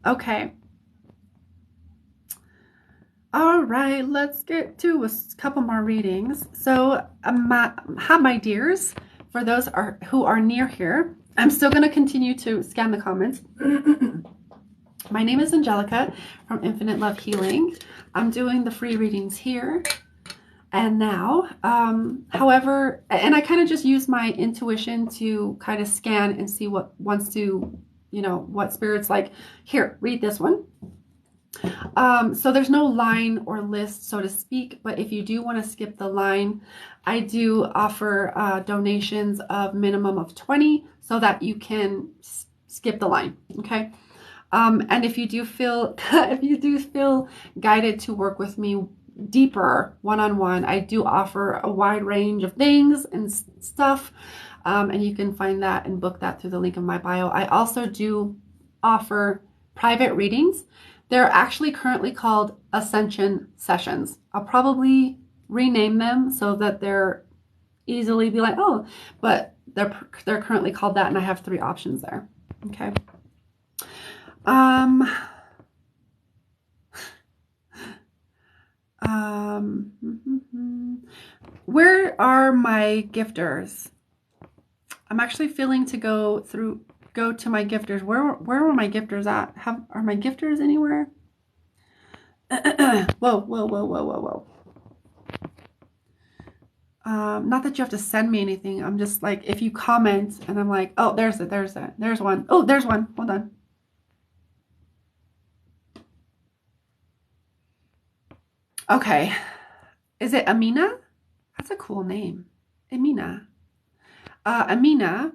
Okay. All right, let's get to a couple more readings. So, hi, my dears. For those who are near here, I'm still going to continue to scan the comments. My name is Angelica from Infinite Love Healing. I'm doing the free readings here and now. However, and I kind of just use my intuition to kind of scan and see what wants to, what spirit's like, here, read this one. So there's no line or list, so to speak, but if you do want to skip the line, I do offer donations of minimum of 20 so that you can skip the line. Okay. And if you do feel guided to work with me deeper one-on-one, I do offer a wide range of things and stuff. And you can find that and book that through the link in my bio. I also do offer private readings. They're actually currently called Ascension Sessions. I'll probably rename them so that they're easily be like, oh, but they're currently called that, and I have 3 options there. Okay. Where are my gifters? I'm actually feeling to go to my gifters. Where are my gifters at? Are my gifters anywhere? Whoa. Not that you have to send me anything. I'm just like, if you comment and I'm like, oh, there's one. Oh, there's one. Hold on. Okay. Is it Amina? That's a cool name. Amina. Amina,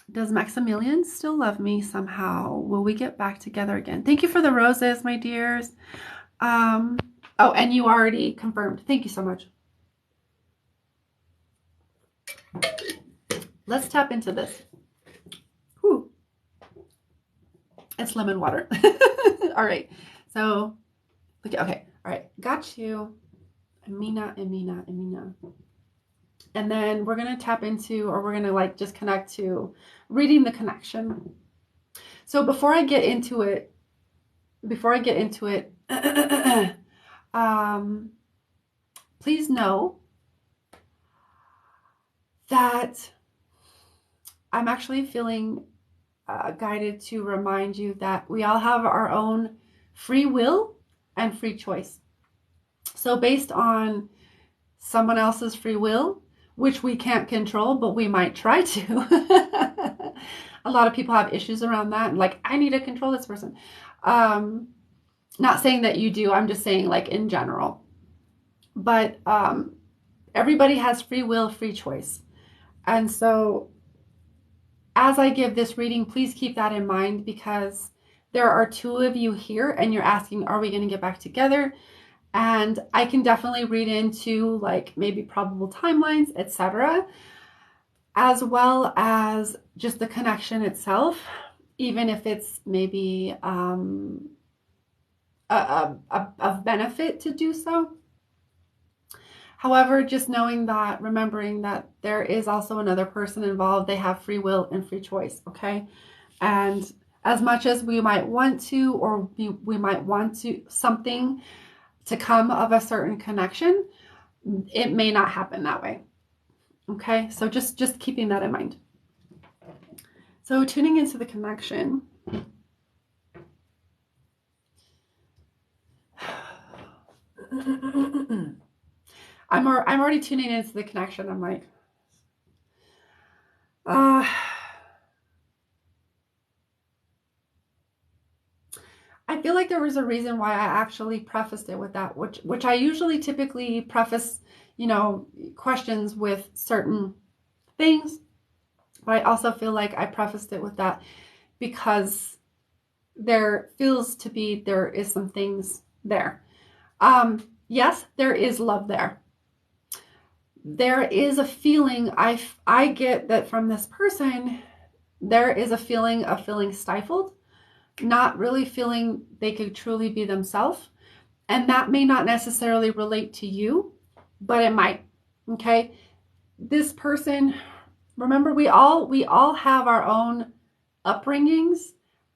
does Maximilian still love me somehow? Will we get back together again? Thank you for the roses, my dears. Oh, and you already confirmed. Thank you so much. Let's tap into this. Whew. It's lemon water. All right. So, okay. All right. Got you. Amina. And then we're going to tap into, or we're going to like just connect to reading the connection. So before I get into it, please know that I'm actually feeling guided to remind you that we all have our own free will and free choice. So based on someone else's free will, which we can't control, but we might try to. A lot of people have issues around that. Like, I need to control this person. Not saying that you do. I'm just saying like in general. But everybody has free will, free choice. And so as I give this reading, please keep that in mind, because there are 2 of you here and you're asking, are we going to get back together? And I can definitely read into like maybe probable timelines, etc., as well as just the connection itself, even if it's maybe of benefit to do so. However, just knowing that, remembering that there is also another person involved, they have free will and free choice, okay? And as much as we might want to, or we might want to something to come of a certain connection, it may not happen that way. Okay, so just keeping that in mind. So tuning into the connection. I'm already tuning into the connection. I'm like, I feel like there was a reason why I actually prefaced it with that, which I usually typically preface, questions with certain things, but I also feel like I prefaced it with that because there is some things there. Yes, there is love there. There is a feeling I get that from this person. There is a feeling of feeling stifled, not really feeling they could truly be themselves. And that may not necessarily relate to you, but it might. Okay. This person, remember, we all have our own upbringings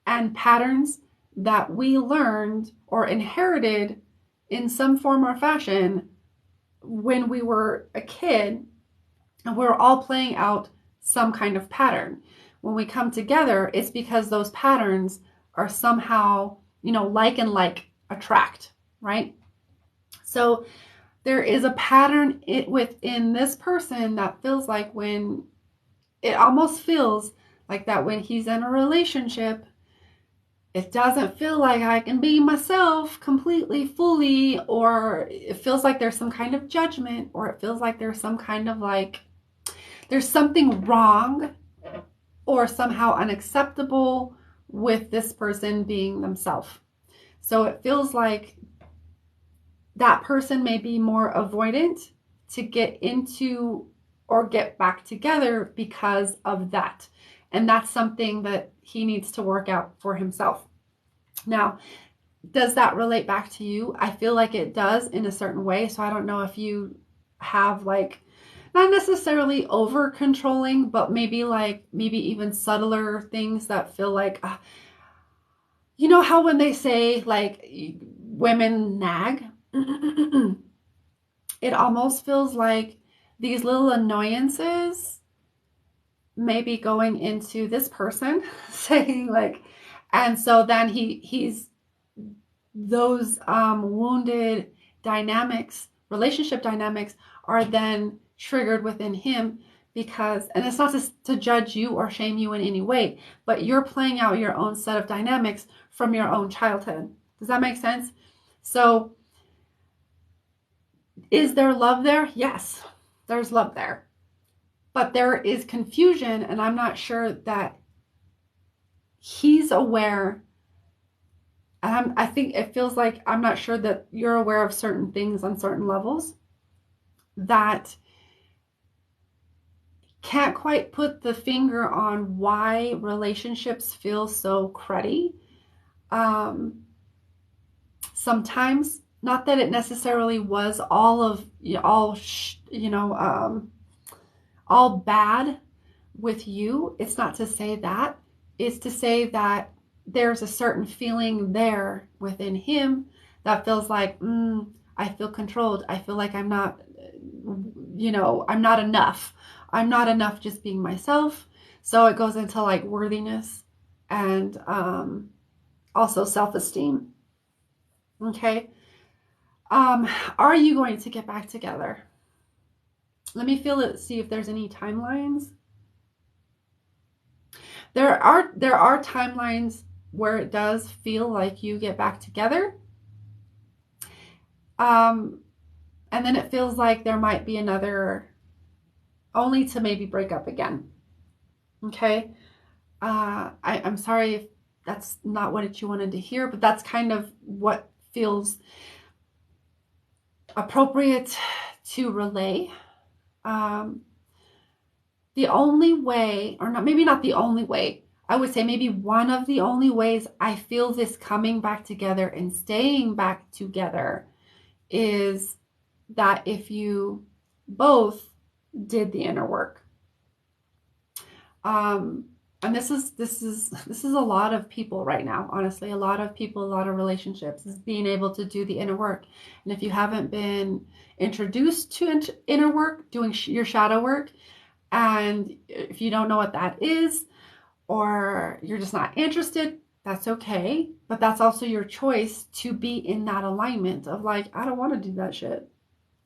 and patterns that we learned or inherited in some form or fashion when we were a kid, and we're all playing out some kind of pattern. When we come together, it's because those patterns are somehow, like and like attract, right? So there is a pattern within this person that feels like it almost feels like that when he's in a relationship, it doesn't feel like I can be myself completely, fully, or it feels like there's some kind of judgment, or it feels like there's some kind of like, there's something wrong or somehow unacceptable with this person being themselves. So it feels like that person may be more avoidant to get into or get back together because of that. And that's something that he needs to work out for himself. Now, does that relate back to you? I feel like it does in a certain way. So I don't know if you have like, not necessarily over controlling, but maybe even subtler things that feel like, you know how when they say like women nag, it almost feels like these little annoyances maybe going into this person saying like, and so then he's those wounded dynamics, relationship dynamics are then triggered within him because, and it's not to judge you or shame you in any way, but you're playing out your own set of dynamics from your own childhood. Does that make sense? So is there love there? Yes, there's love there. But there is confusion, and I'm not sure that he's aware. I think it feels like I'm not sure that you're aware of certain things on certain levels that can't quite put the finger on why relationships feel so cruddy. Sometimes, not that it necessarily was all bad with you. It's not to say that. It's to say that there's a certain feeling there within him that feels like, I feel controlled. I feel like I'm not, I'm not enough. I'm not enough just being myself. So it goes into like worthiness and also self-esteem. Okay. Are you going to get back together? Let me feel it, see if there's any timelines. There are timelines where it does feel like you get back together. And then it feels like there might be another, only to maybe break up again. Okay. I'm sorry if that's not what you wanted to hear, but that's kind of what feels appropriate to relay. The only way, or not, maybe not the only way, I would say maybe one of the only ways I feel this coming back together and staying back together is that if you both did the inner work. And this is a lot of people right now, honestly, a lot of people, a lot of relationships, is being able to do the inner work. And if you haven't been introduced to inner work, doing your shadow work, and if you don't know what that is, or you're just not interested, that's okay. But that's also your choice to be in that alignment of like, I don't want to do that shit.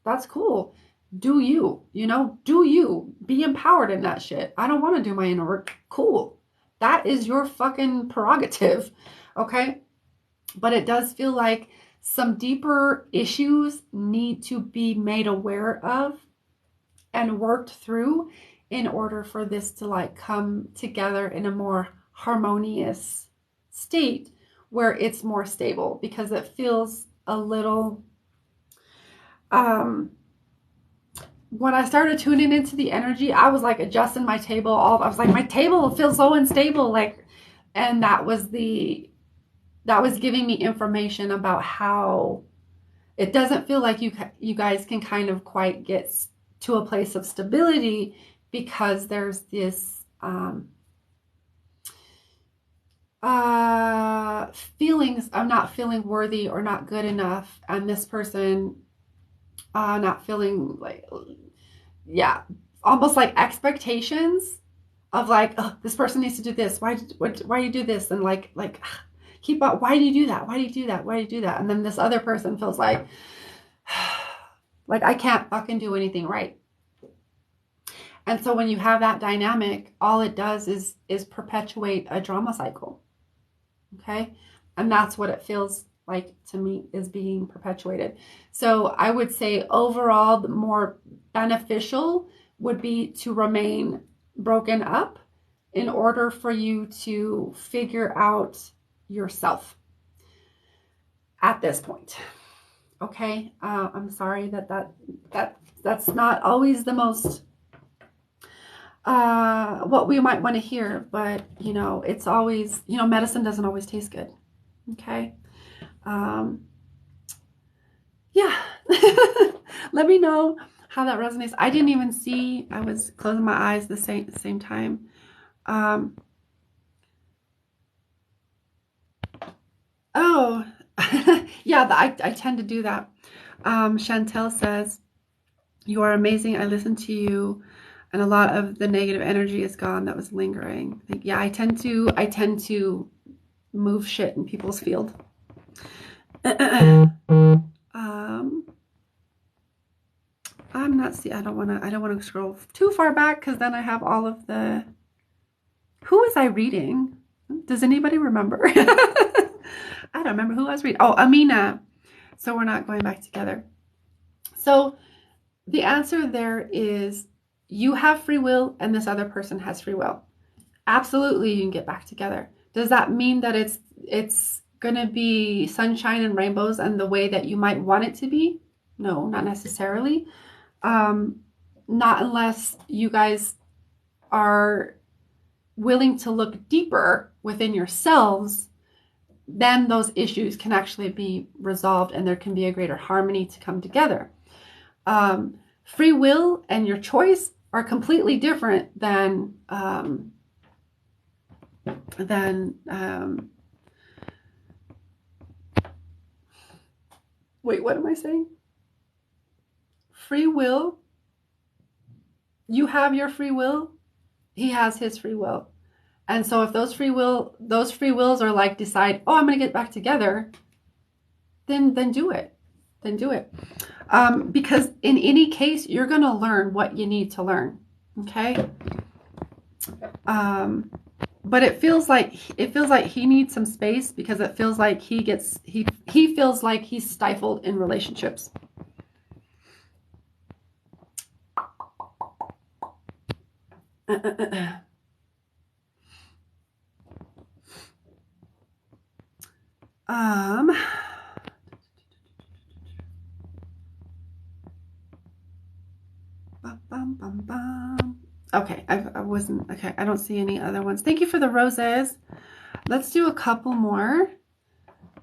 That's cool. Do you, do you be empowered in that shit? I don't want to do my inner work. Cool. That is your fucking prerogative. Okay. But it does feel like some deeper issues need to be made aware of and worked through in order for this to like come together in a more harmonious state where it's more stable, because it feels a little when I started tuning into the energy, I was like adjusting my table. I was like, my table feels so unstable. Like, and that was giving me information about how it doesn't feel like you guys can kind of quite get to a place of stability, because there's this feelings of not feeling worthy or not good enough, and this person not feeling like, yeah, almost like expectations of like, oh, this person needs to do this. Why you do this? And like keep up. Why do you do that? Why do you do that? Why do you do that? And then this other person feels like I can't fucking do anything right. And so when you have that dynamic, all it does is perpetuate a drama cycle. Okay? And that's what it feels like to me, is being perpetuated. So I would say overall, the more beneficial would be to remain broken up in order for you to figure out yourself at this point. Okay? I'm sorry that's not always the most what we might want to hear, but it's always, medicine doesn't always taste good. Okay. Yeah. Let me know how that resonates. I didn't even see, I was closing my eyes the same time. Oh, yeah, I tend to do that. Chantel says, you are amazing. I listened to you and a lot of the negative energy is gone that was lingering. Yeah, I tend to move shit in people's field. I'm not see. I don't want to scroll too far back, because then I have all of the. Who was I reading? Does anybody remember? I don't remember who I was reading. Oh, Amina. So we're not going back together. So the answer there is, you have free will and this other person has free will. Absolutely, you can get back together. Does that mean that it's going to be sunshine and rainbows and the way that you might want it to be? No, not necessarily. Not unless you guys are willing to look deeper within yourselves, then those issues can actually be resolved and there can be a greater harmony to come together. Free will and your choice are completely different than wait, what am I saying? Free will, you have your free will, he has his free will. And so if those free wills are like, decide, oh, I'm going to get back together, then do it. Then do it. Because in any case, you're going to learn what you need to learn. Okay. But it feels like he needs some space, because it feels like he feels like he's stifled in relationships. Okay, I wasn't, okay, I don't see any other ones. Thank you for the roses. Let's do a couple more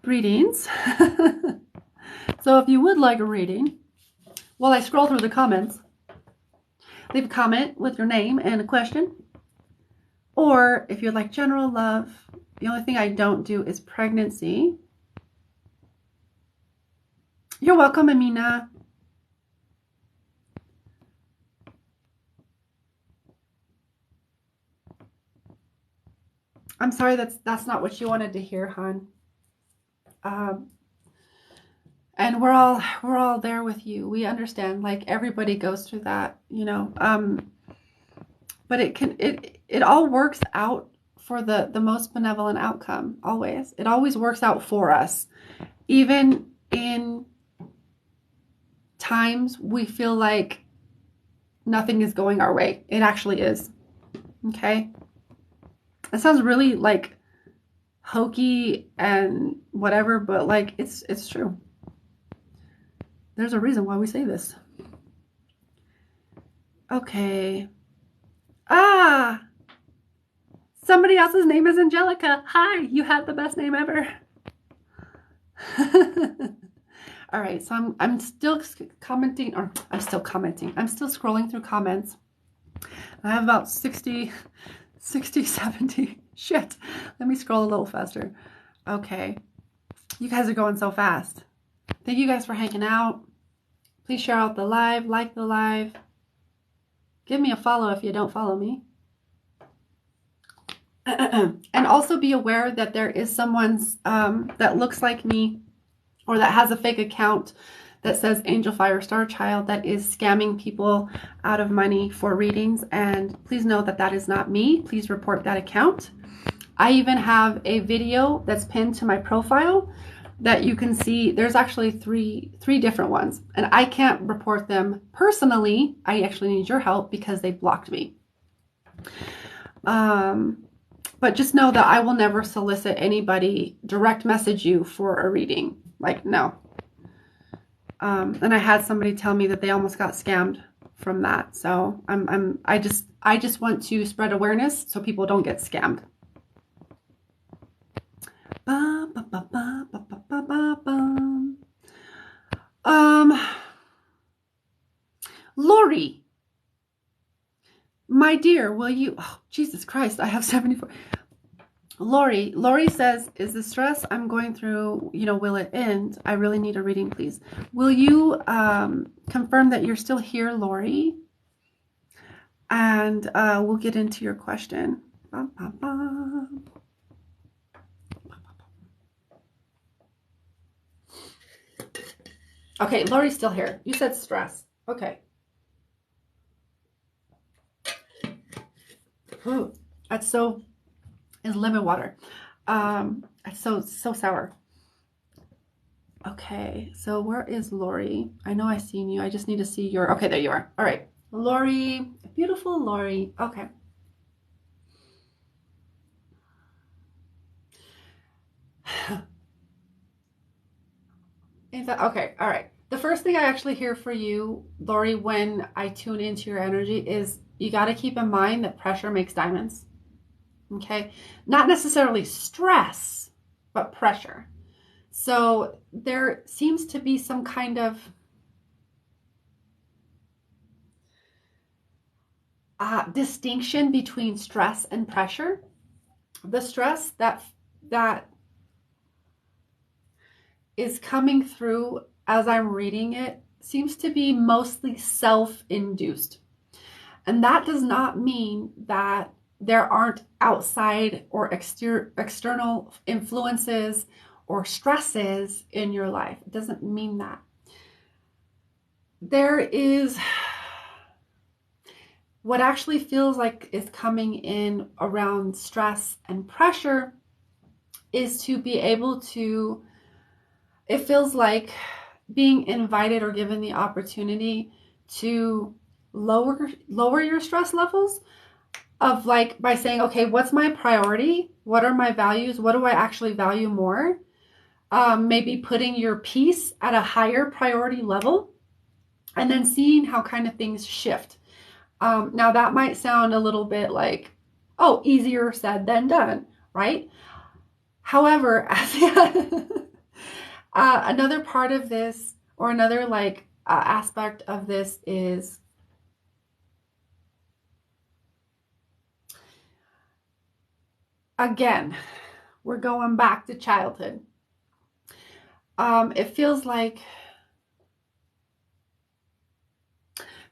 readings. So if you would like a reading, while I scroll through the comments, leave a comment with your name and a question. Or if you'd like general love, the only thing I don't do is pregnancy. You're welcome, Amina. I'm sorry, that's not what you wanted to hear, hon. And we're all there with you. We understand, like, everybody goes through that, you know. But it all works out for the most benevolent outcome, always. It always works out for us. Even in times we feel like nothing is going our way. It actually is. Okay? It sounds really like hokey and whatever, but like it's true. There's a reason why we say this. Okay. Ah! Somebody else's name is Angelica. Hi, you have the best name ever. All right, so I'm still commenting, or I'm still commenting. I'm still scrolling through comments. I have about 60, 70. Shit. Let me scroll a little faster. Okay. You guys are going so fast. Thank you guys for hanging out. Please share out the live, like the live. Give me a follow if you don't follow me. And also be aware that there is someone that looks like me or that has a fake account that says Angel Fire Star Child that is scamming people out of money for readings. And please know that that is not me. Please report that account. I even have a video that's pinned to my profile that you can see. There's actually three different ones, and I can't report them personally. I actually need your help because they blocked me. But just know that I will never solicit anybody, direct message you for a reading. Like, no. And I had somebody tell me that they almost got scammed from that. So I just want to spread awareness so people don't get scammed. Lori, my dear, will you, oh, Jesus Christ, I have 74. Lori says, is the stress I'm going through, will it end? I really need a reading, please. Will you confirm that you're still here, Lori? And we'll get into your question. Okay, Lori's still here. You said stress. Okay. Ooh, that's so, is lemon water. It's so sour. Okay, so where is Lori? I know I've seen you. I just need to see your, okay, there you are. All right, Lori, beautiful Lori. Okay. Okay, all right. The first thing I actually hear for you, Lori, when I tune into your energy is you got to keep in mind that pressure makes diamonds. Okay? Not necessarily stress, but pressure. So there seems to be some kind of distinction between stress and pressure. The stress that is coming through as I'm reading it seems to be mostly self-induced. And that does not mean that there aren't outside or external influences or stresses in your life. It doesn't mean that. There is what actually feels like is coming in around stress and pressure is to be able to, it feels like being invited or given the opportunity to lower your stress levels of, like, by saying, okay, what's my priority? What are my values? What do I actually value more? Maybe putting your peace at a higher priority level and then seeing how kind of things shift. Now that might sound a little bit like, oh, easier said than done, right? However, another part of this, or another aspect of this, is again, we're going back to childhood. It feels like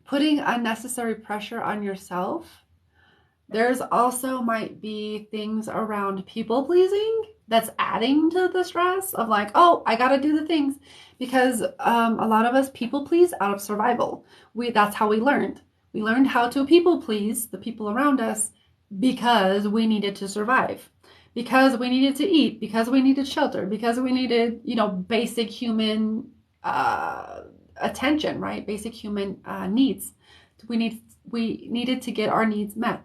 putting unnecessary pressure on yourself. There's also might be things around people pleasing that's adding to the stress of like, oh, I got to do the things, because a lot of us people please out of survival. That's how we learned. We learned how to people please the people around us because we needed to survive, because we needed to eat, because we needed shelter, because we needed, basic human attention, right? Basic human needs. We needed to get our needs met.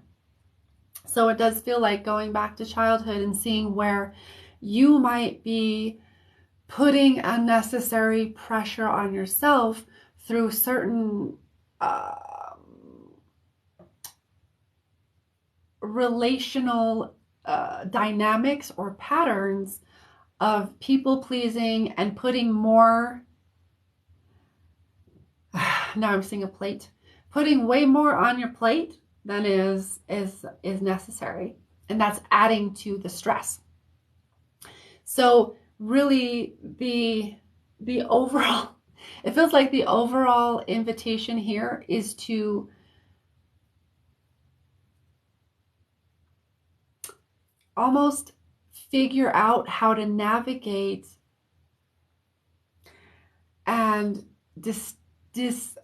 So it does feel like going back to childhood and seeing where you might be putting unnecessary pressure on yourself through certain relational dynamics or patterns of people pleasing and putting more. Now I'm seeing a plate. Putting way more on your plate than is necessary, and that's adding to the stress. So really, the overall, it feels like the overall invitation here is to almost figure out how to navigate and distinguish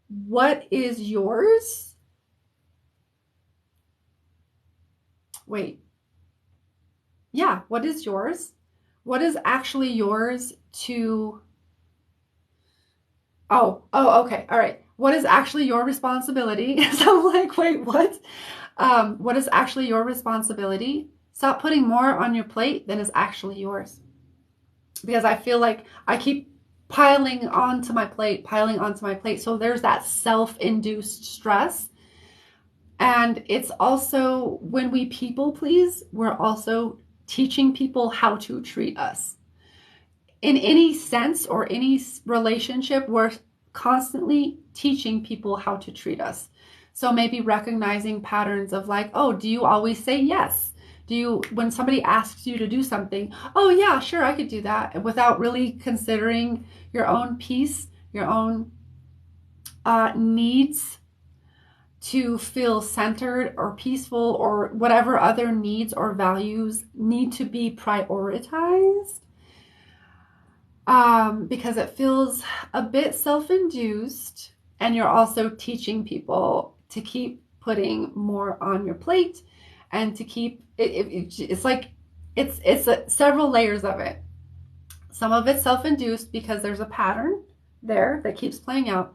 what is yours. Wait. Yeah, what is yours? What is actually yours to... Oh, okay. All right. What is actually your responsibility? So I'm like, wait, what? What is actually your responsibility? Stop putting more on your plate than is actually yours. Because I feel like I keep piling onto my plate. So there's that self-induced stress. And it's also, when we people please, we're also teaching people how to treat us. In any sense or any relationship, we're constantly teaching people how to treat us. So maybe recognizing patterns of like, oh, do you always say yes? When somebody asks you to do something, oh yeah, sure, I could do that, without really considering your own peace, your own needs to feel centered or peaceful, or whatever other needs or values need to be prioritized. Because it feels a bit self-induced, and you're also teaching people to keep putting more on your plate, and to keep it's like it's several layers of it. Some of it's self-induced because there's a pattern there that keeps playing out,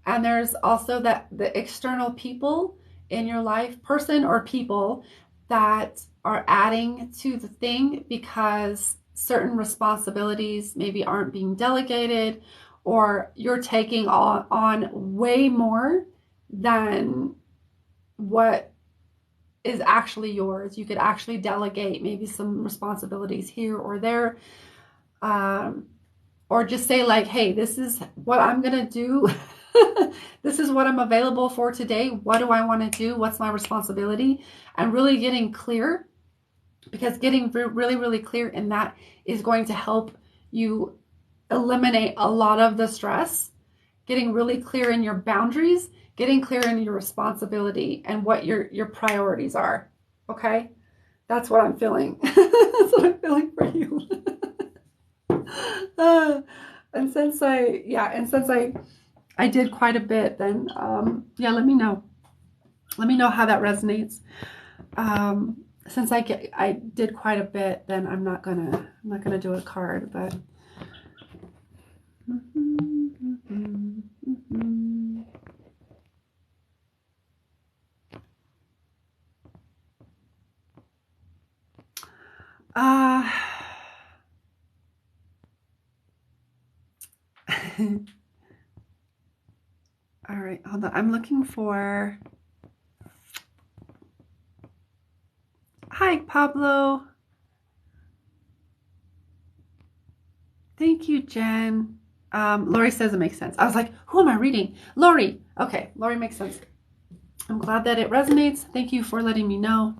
and there's also that the external people in your life, person or people, that are adding to the thing because certain responsibilities maybe aren't being delegated, or you're taking on way more than what is actually yours. You could actually delegate maybe some responsibilities here or there, or just say like, hey, this is what I'm gonna do. This is what I'm available for today. What do I want to do? What's my responsibility? And really getting clear, because getting really, really clear in that is going to help you eliminate a lot of the stress. Getting really clear in your boundaries, getting clear in your responsibility, and what your priorities are. Okay? That's what I'm feeling. That's what I'm feeling for you. And since I did quite a bit, then let me know. Let me know how that resonates. Since I did quite a bit, then I'm not gonna do a card, but All right, hold on. I'm looking for. Hi, Pablo. Thank you, Jen. Lori says it makes sense. I was like, who am I reading? Lori. Okay, Lori makes sense. I'm glad that it resonates. Thank you for letting me know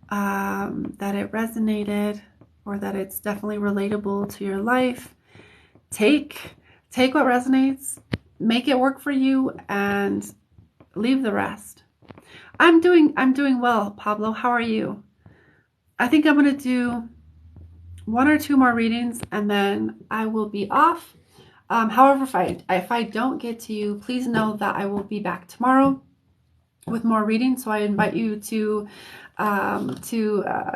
that it resonated, or that it's definitely relatable to your life. Take what resonates, make it work for you, and leave the rest. I'm doing well, Pablo. How are you? I think I'm going to do 1 or 2 more readings and then I will be off. However, if I don't get to you, please know that I will be back tomorrow with more readings. So I invite you to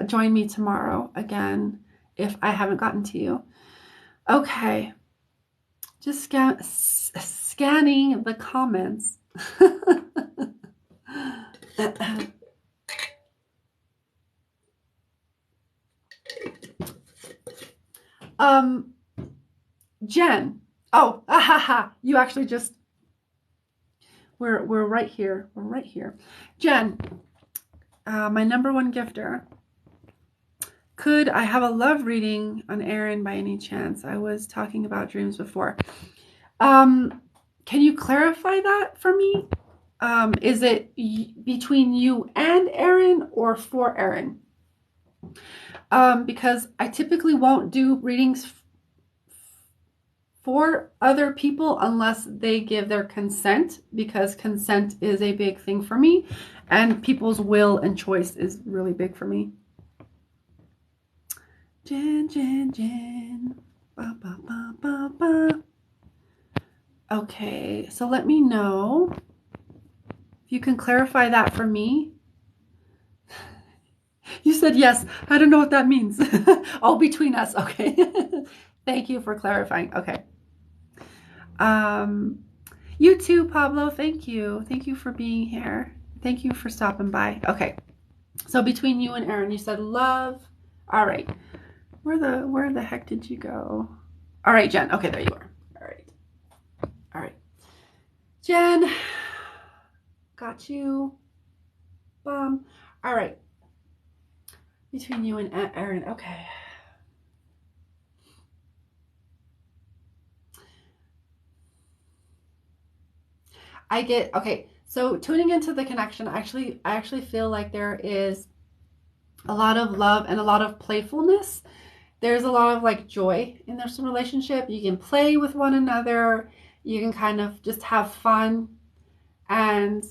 join me tomorrow again if I haven't gotten to you. Okay, just scanning the comments. Jen. Oh, you actually just. We're right here. We're right here. Jen, my number 1 gifter. Could I have a love reading on Aaron by any chance? I was talking about dreams before. Can you clarify that for me? Is it between you and Aaron or for Aaron? Because I typically won't do readings for other people unless they give their consent, because consent is a big thing for me and people's will and choice is really big for me. Jen. Ba, ba, ba, ba, ba. Okay, so let me know if you can clarify that for me. You said yes. I don't know what that means. Oh, between us. Okay. Thank you for clarifying. Okay. You too, Pablo. Thank you. Thank you for being here. Thank you for stopping by. Okay. So between you and Aaron, you said love. All right. Where the heck did you go? All right, Jen. Okay, there you are. All right. Jen, got you. All right. Between you and Aaron. Okay. Okay. So tuning into the connection, I actually feel like there is a lot of love and a lot of playfulness. There's a lot of like joy in this relationship. You can play with one another. You can kind of just have fun and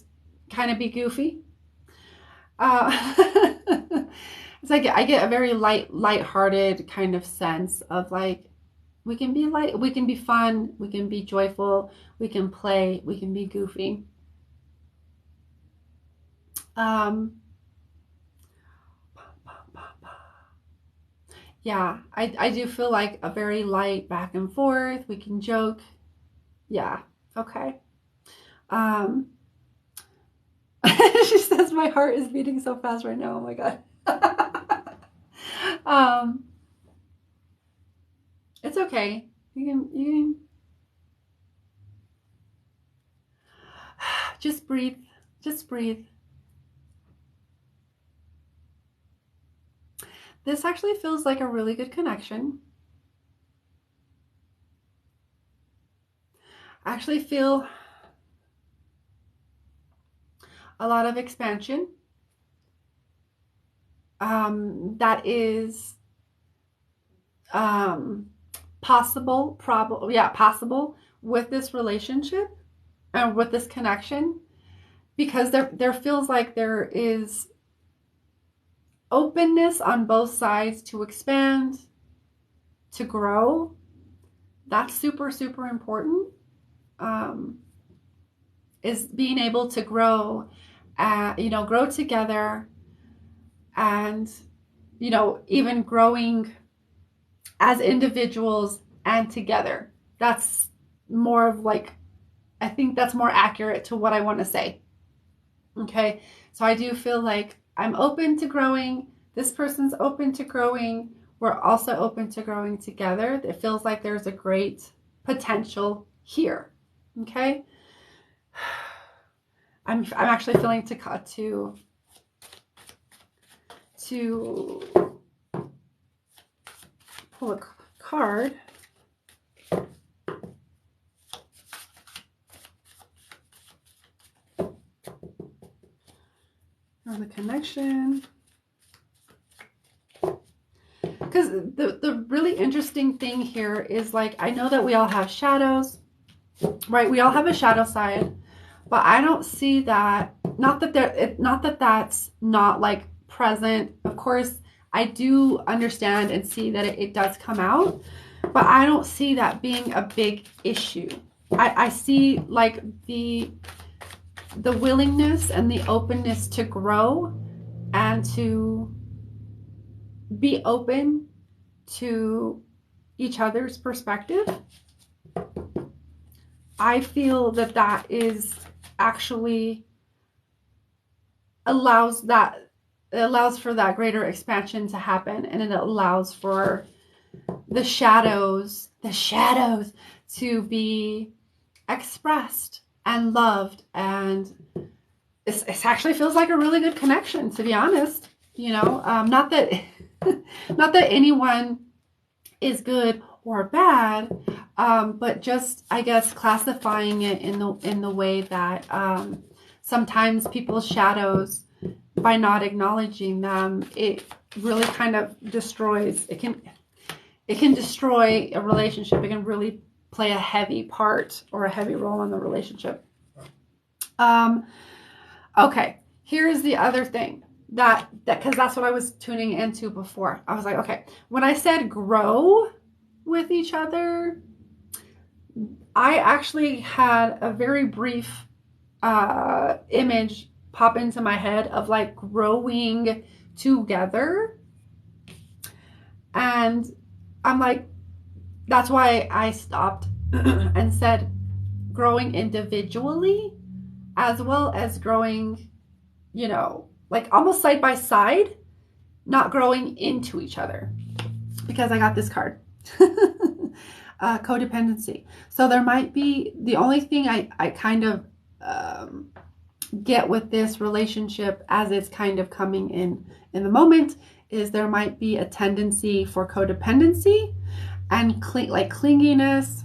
kind of be goofy. It's like I get a very light-hearted kind of sense of like we can be fun, we can be joyful, we can play, we can be goofy. Yeah, I do feel like a very light back and forth. We can joke. Yeah, okay. She says my heart is beating so fast right now. Oh my God. It's okay. You can just breathe. Just breathe. This actually feels like a really good connection. I actually feel a lot of expansion. That is possible with this relationship and with this connection, because there feels like there is openness on both sides to expand, to grow. That's super, super important. Is being able to grow, grow together, and, even growing as individuals and together. That's more of like, I think that's more accurate to what I want to say. Okay. So I do feel like I'm open to growing. This person's open to growing. We're also open to growing together. It feels like there's a great potential here. Okay. I'm actually feeling to pull a card. On the connection. Because the really interesting thing here is, like, I know that we all have shadows, right? We all have a shadow side, but I don't see that, not that that's not like present. Of course, I do understand and see that it does come out, but I don't see that being a big issue. I see like the willingness and the openness to grow and to be open to each other's perspective. I feel that that is actually allows for that greater expansion to happen, and it allows for the shadows to be expressed and loved, and it actually feels like a really good connection, to be honest. Not that not that anyone is good or bad, but just, I guess, classifying it in the way that sometimes people's shadows, by not acknowledging them, it really kind of destroys. It can destroy a relationship. It can really play a heavy part or a heavy role in the relationship. Okay, here's the other thing that because that's what I was tuning into before. I was like, okay, when I said grow with each other, I actually had a very brief image pop into my head of like growing together, and I'm like, that's why I stopped and said growing individually as well as growing, like almost side by side, not growing into each other, because I got this card. Codependency. So there might be, the only thing I kind of get with this relationship as it's kind of coming in the moment is there might be a tendency for codependency and clinginess,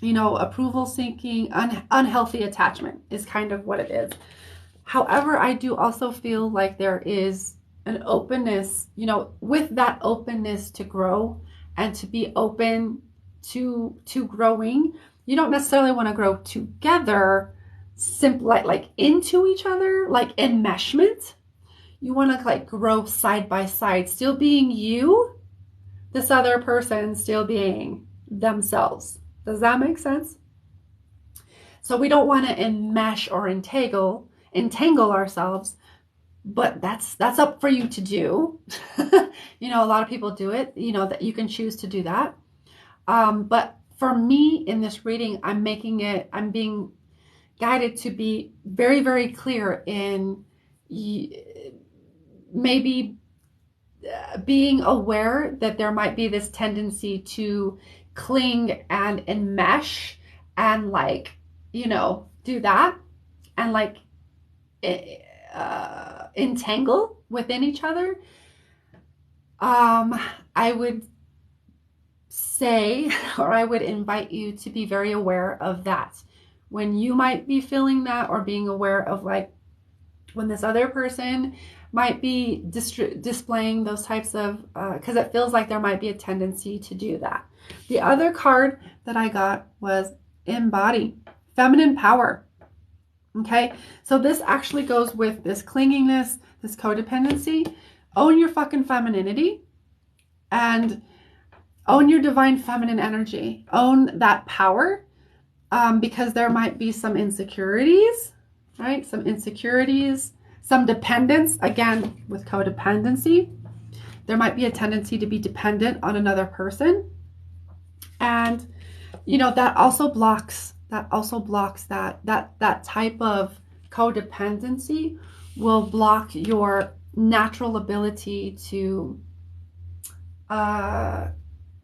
approval seeking, unhealthy attachment is kind of what it is. However, I do also feel like there is an openness, with that openness to grow and to be open to growing. You don't necessarily want to grow together, simply like into each other, like enmeshment. You want to like grow side by side, still being you, this other person still being themselves. Does that make sense? So we don't want to enmesh or entangle ourselves, but that's up for you to do. A lot of people do it, that you can choose to do that. But for me in this reading, I'm being guided to be very, very clear in maybe being aware that there might be this tendency to cling and enmesh and do that and entangle within each other. I would say, or I would invite you to be very aware of that when you might be feeling that, or being aware of when this other person might be displaying those types of, because it feels like there might be a tendency to do that. The other card that I got was embody, feminine power. Okay, so this actually goes with this clinginess, this codependency. Own your fucking femininity and own your divine feminine energy. Own that power, because there might be some insecurities, right? Some insecurities, some dependence. Again, with codependency, there might be a tendency to be dependent on another person. And, that also blocks that type of codependency will block your natural ability to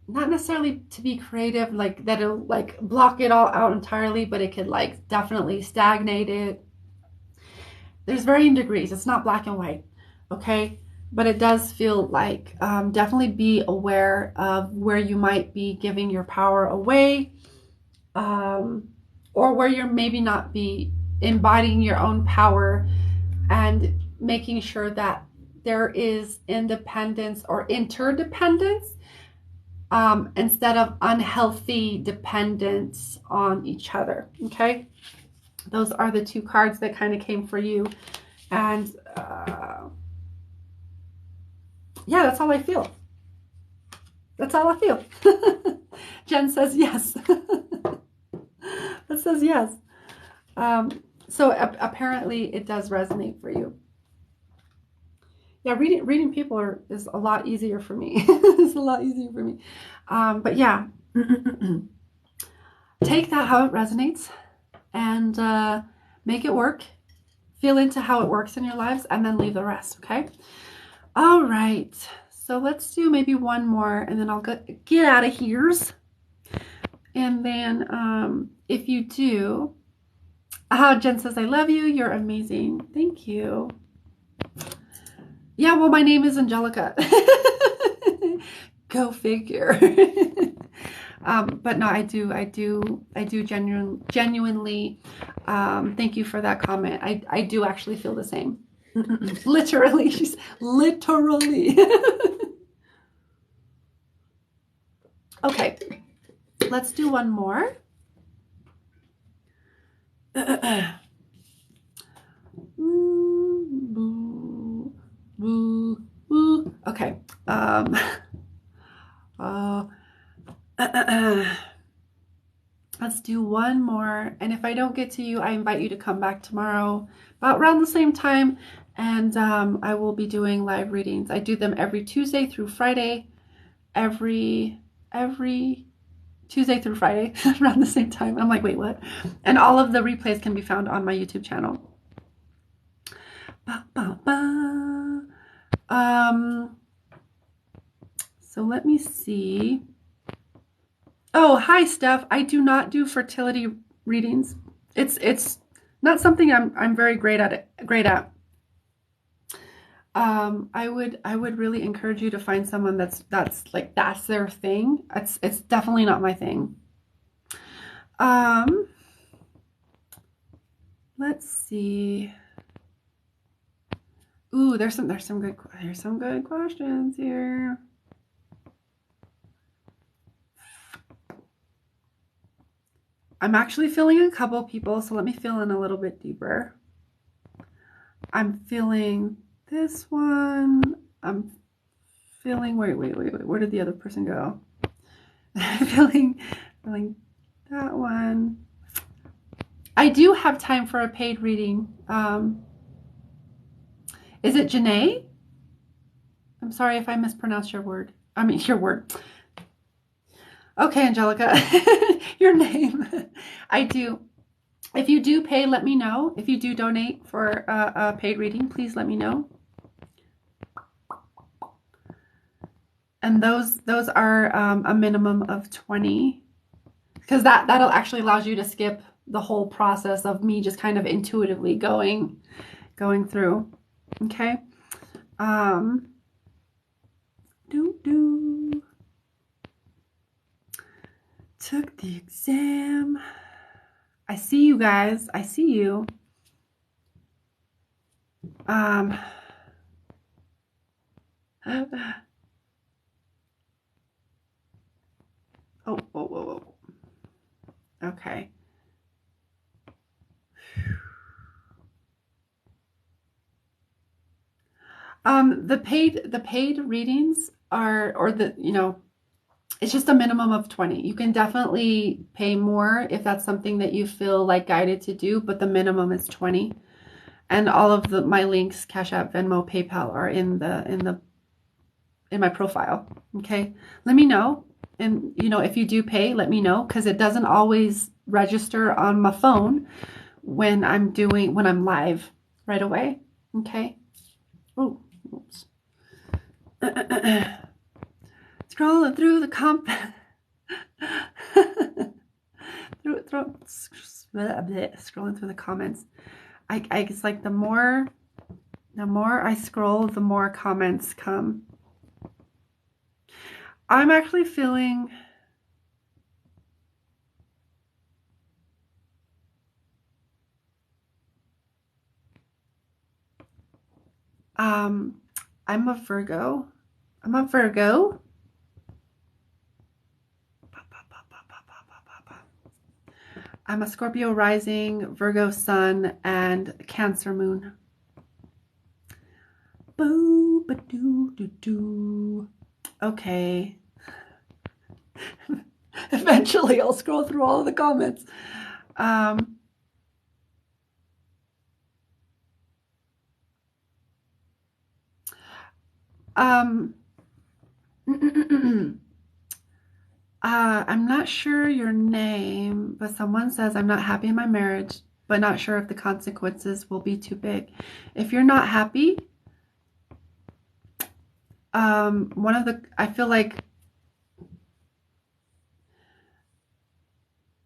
not necessarily to be creative, like that it'll like block it all out entirely, but it could like definitely stagnate it. There's varying degrees. It's not black and white, okay? But it does feel like definitely be aware of where you might be giving your power away, or where you're maybe not be embodying your own power, and making sure that there is independence or interdependence, instead of unhealthy dependence on each other. Okay, those are the two cards that kind of came for you. And yeah, that's all I feel. That's all I feel. Jen says yes. That says yes. So apparently it does resonate for you. Yeah, reading people is a lot easier for me. It's a lot easier for me. But yeah, take that how it resonates and make it work. Feel into how it works in your lives, and then leave the rest, okay? All right. So let's do maybe one more, and then I'll get out of here. And then if you do, Jen says, I love you. You're amazing. Thank you. Yeah, well, my name is Angelica. Go figure. But no, I do genuinely thank you for that comment. I do actually feel the same. Literally, she's literally. Okay, let's do one more. Okay. Let's do one more. And if I don't get to you, I invite you to come back tomorrow about around the same time. And I will be doing live readings. I do them every Tuesday through Friday. Every Tuesday through Friday around the same time. I'm like, wait, what? And all of the replays can be found on my YouTube channel. So let me see. Oh, hi, Steph. I do not do fertility readings. It's not something I'm very great at. I would really encourage you to find someone that's their thing. It's definitely not my thing. Let's see. Ooh, there's some good questions here. I'm actually feeling a couple people, so let me fill in a little bit deeper. I'm feeling this one. I'm feeling, wait, where did the other person go? feeling that one. I do have time for a paid reading. Is it Janae? I'm sorry if I mispronounced your word. I mean, your word. Okay, Angelica, your name. I do. If you do pay, let me know. If you do donate for a paid reading, please let me know. And those are a minimum of 20, because that'll actually allows you to skip the whole process of me just kind of intuitively going through. Okay. Took the exam. I see you guys. I see you. Oh, whoa. Okay. The paid readings are, or the, it's just a minimum of 20. You can definitely pay more if that's something that you feel like guided to do, but the minimum is 20. And all of my links, Cash App, Venmo, PayPal, are in my profile. Okay, let me know. And if you do pay, let me know, because it doesn't always register on my phone when I'm live right away. Okay. Oh, oops. It's Scrolling through the scrolling through the comments. It's like the more I scroll, the more comments come. I'm actually feeling I'm a Virgo. I'm a Virgo. I'm a Scorpio rising, Virgo sun, and Cancer moon. Boo ba doo doo doo. Okay. Eventually, I'll scroll through all of the comments. I'm not sure your name, but someone says, I'm not happy in my marriage, but not sure if the consequences will be too big. If you're not happy, I feel like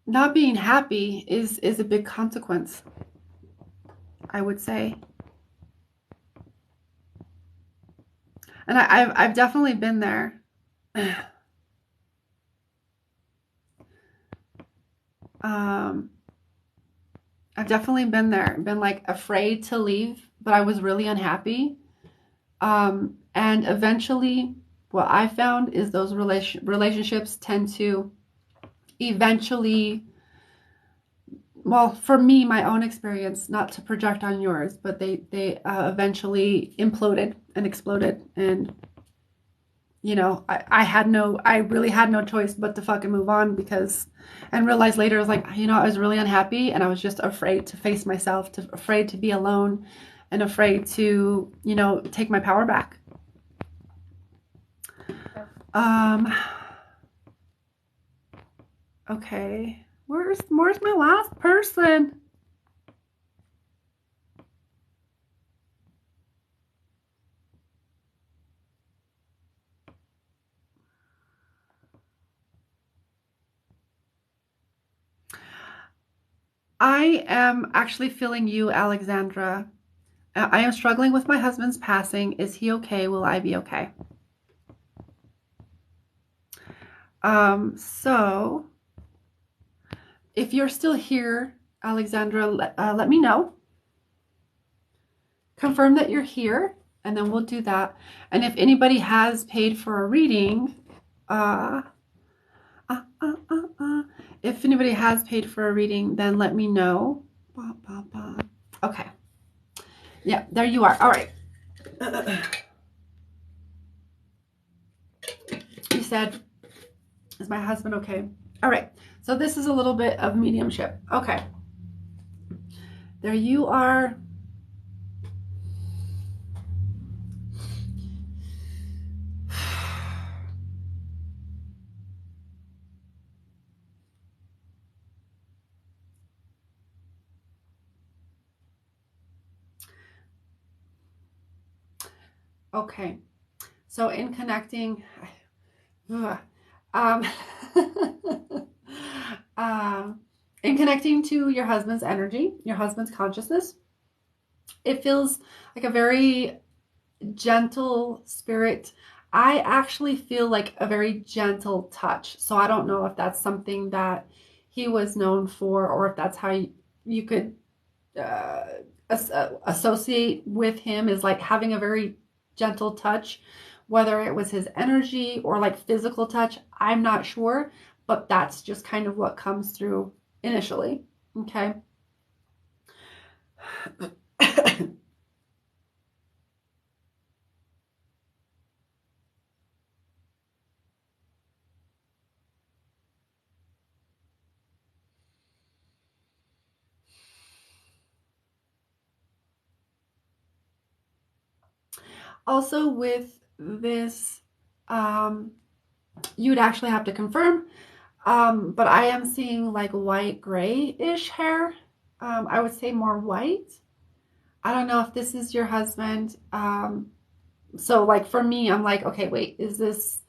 not being happy is a big consequence, I would say. And I've definitely been there. I've definitely been there, been like afraid to leave, but I was really unhappy. And eventually, what I found is those relationships tend to eventually, well, for me, my own experience, not to project on yours, but they eventually imploded and exploded. And, you know, I really had no choice but to fucking move on and realize later, I was like, you know, I was really unhappy and I was just afraid to face myself, afraid to be alone and afraid to, you know, take my power back. Okay. Where's my last person? I am actually feeling you, Alexandra. I am struggling with my husband's passing. Is he okay? Will I be okay? So if you're still here, Alexandra, let me know. Confirm that you're here, and then we'll do that. And if anybody has paid for a reading, if anybody has paid for a reading, then let me know. Okay. Yeah, there you are. All right. You said, is my husband okay? All right. So this is a little bit of mediumship. Okay. There you are. Okay. So in connecting, um, in connecting to your husband's energy, your husband's consciousness, it feels like a very gentle spirit. I actually feel like a very gentle touch. So I don't know if that's something that he was known for, or if that's how you could associate with him, is like having a very gentle touch, whether it was his energy or like physical touch. I'm not sure, but that's just kind of what comes through initially. Okay. Also with this, you'd actually have to confirm, but I am seeing like white gray-ish hair. I would say more white. I don't know if this is your husband. So like for me, I'm like, okay, wait, is this,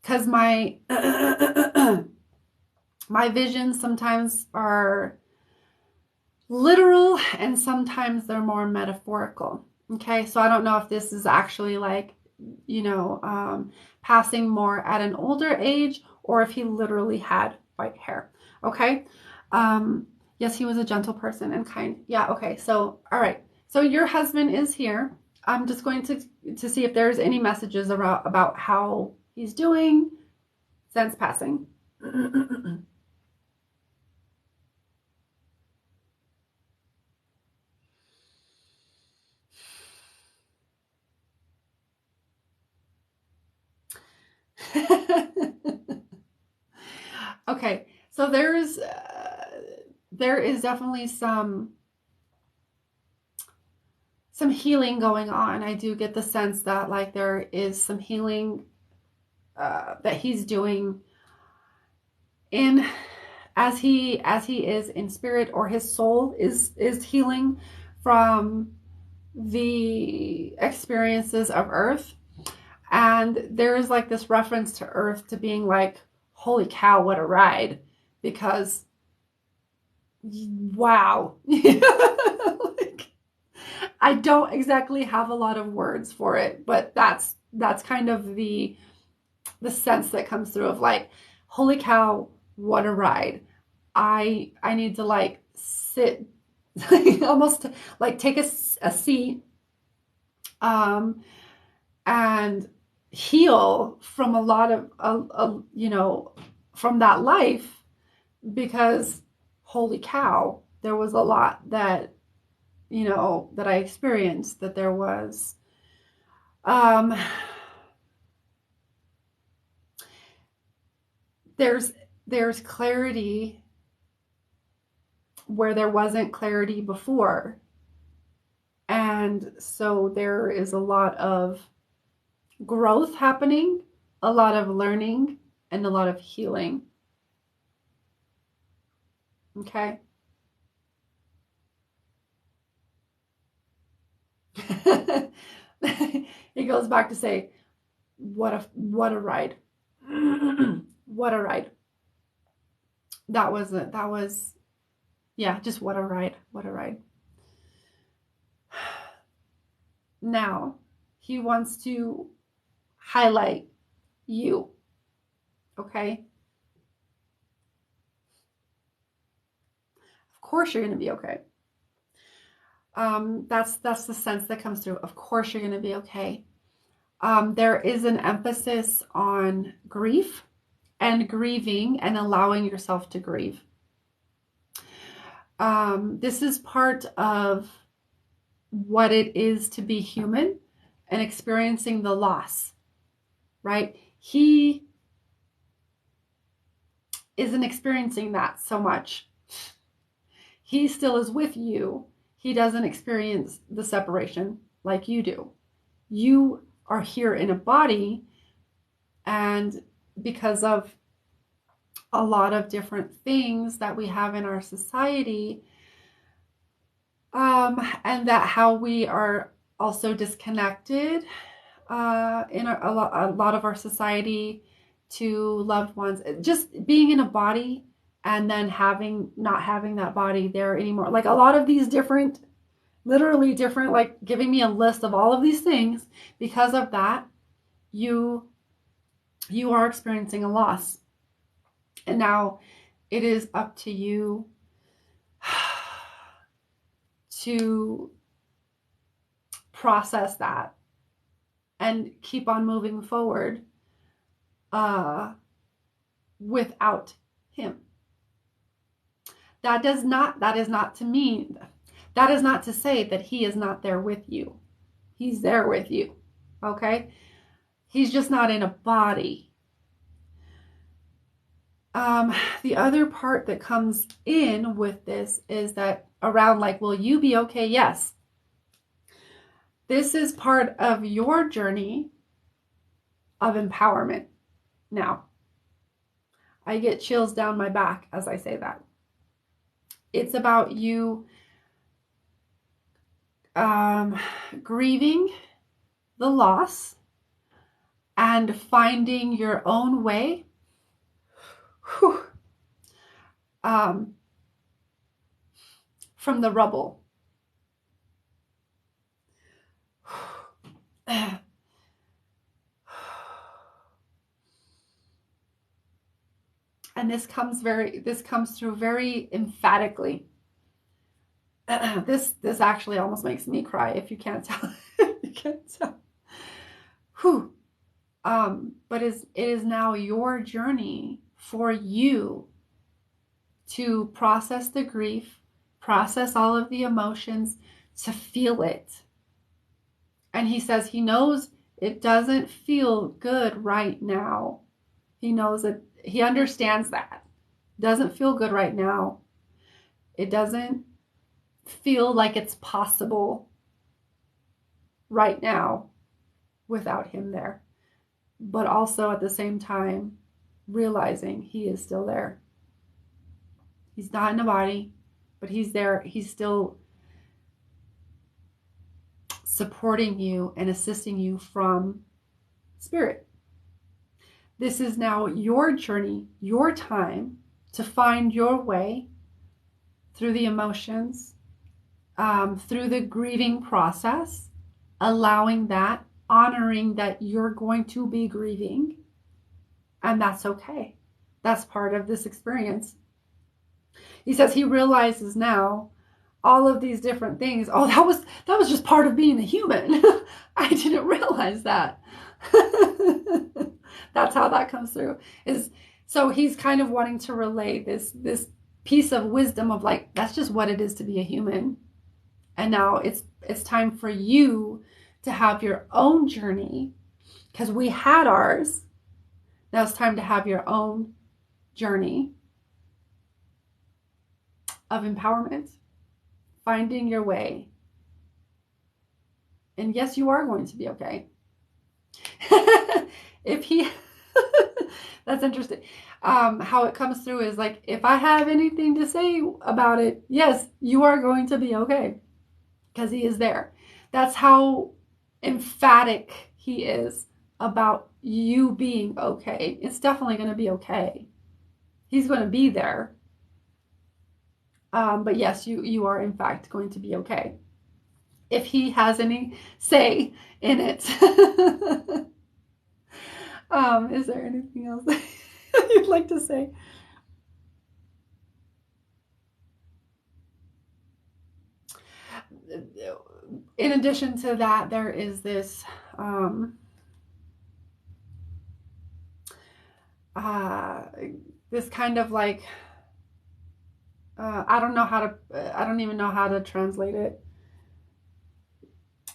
because my my visions sometimes are literal and sometimes they're more metaphorical. Okay, so I don't know if this is actually like, passing more at an older age or if he literally had white hair. Okay. Yes, he was a gentle person and kind. Yeah. Okay. So, all right. So your husband is here. I'm just going to see if there's any messages about how he's doing since passing. Okay, so there is definitely some healing going on. I do get the sense that like there is some healing that he's doing in as he is in spirit, or his soul is healing from the experiences of Earth. And there is like this reference to Earth to being like, holy cow, what a ride. Because wow. Like, I don't exactly have a lot of words for it, but that's kind of the sense that comes through of like, holy cow, what a ride. I need to like sit almost like take a seat and heal from a lot of from that life, because holy cow, there was a lot that that I experienced, that there was um there's clarity where there wasn't clarity before. And so there is a lot of growth happening, a lot of learning, and a lot of healing. Okay. It goes back to say, what a ride. What a ride. That was yeah, just what a ride. What a ride. Now, he wants to highlight you. Okay? Of course you're going to be okay. That's the sense that comes through. Of course you're going to be okay. There is an emphasis on grief and grieving and allowing yourself to grieve. This is part of what it is to be human and experiencing the loss, right? He isn't experiencing that so much. He still is with you. He doesn't experience the separation like you do. You are here in a body, and because of a lot of different things that we have in our society, and that how we are also disconnected in a lot of our society to loved ones, just being in a body and then not having that body there anymore, like a lot of these different, literally different, like giving me a list of all of these things. Because of that, you are experiencing a loss, and now it is up to you to process that and keep on moving forward without him. That is not to mean, that is not to say that he is not there with you. He's there with you. Okay? He's just not in a body. The other part that comes in with this is that around like, will you be okay? Yes. This is part of your journey of empowerment. Now, I get chills down my back as I say that. It's about you grieving the loss and finding your own way. Whew, from the rubble. And this comes through very emphatically. This actually almost makes me cry, if you can't tell. You can't tell. Whew. But it is now your journey for you to process the grief, process all of the emotions, to feel it. And he says he knows it doesn't feel good right now. He knows it. He understands that. It doesn't feel good right now. It doesn't feel like it's possible right now without him there. But also at the same time, realizing he is still there. He's not in a body, but he's there. He's still supporting you and assisting you from spirit. This is now your journey, your time to find your way through the emotions, through the grieving process, allowing that, honoring that you're going to be grieving, and that's okay. That's part of this experience. He says he realizes now all of these different things. Oh, that was just part of being a human. I didn't realize that. That's how that comes through. So he's kind of wanting to relay this piece of wisdom of like, that's just what it is to be a human. And now it's time for you to have your own journey, because we had ours. Now it's time to have your own journey of empowerment, finding your way. And yes, you are going to be okay. If he, that's interesting. How it comes through is like, if I have anything to say about it, yes, you are going to be okay, because he is there. That's how emphatic he is about you being okay. It's definitely going to be okay. He's going to be there. But yes, you are in fact going to be okay. If he has any say in it. Is there anything else you'd like to say? In addition to that, there is this this kind of like, I don't even know how to translate it.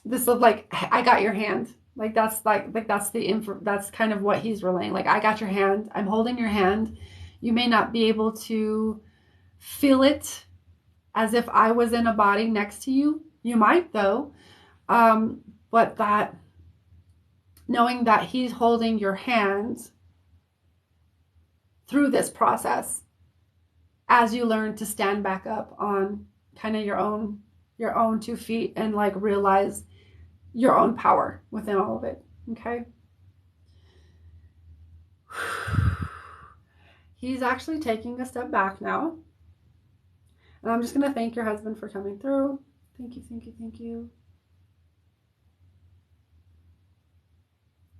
This looked like, I got your hand. Like that's that's kind of what he's relaying. Like, I got your hand. I'm holding your hand. You may not be able to feel it as if I was in a body next to you. You might though. But that knowing that he's holding your hand through this process as you learn to stand back up on kind of your own 2 feet and like realize your own power within all of it. Okay. He's actually taking a step back now. And I'm just going to thank your husband for coming through. Thank you, thank you, thank you.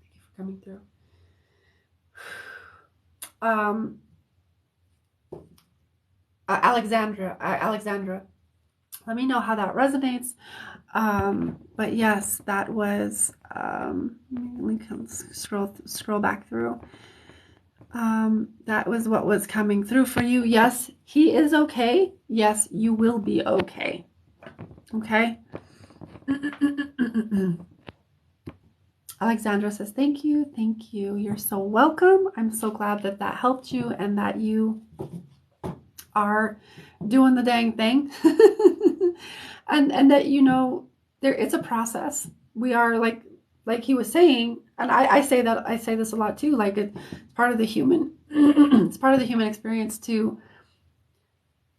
Thank you for coming through. Alexandra, let me know how that resonates. But yes, that was, let me scroll back through. That was what was coming through for you. Yes, he is okay. Yes, you will be okay. Okay. Alexandra says, thank you. Thank you. You're so welcome. I'm so glad that helped you and that you are doing the dang thing. and that, it's a process. We are like he was saying, and I say this a lot too, like it's part of the human, it's part of the human experience to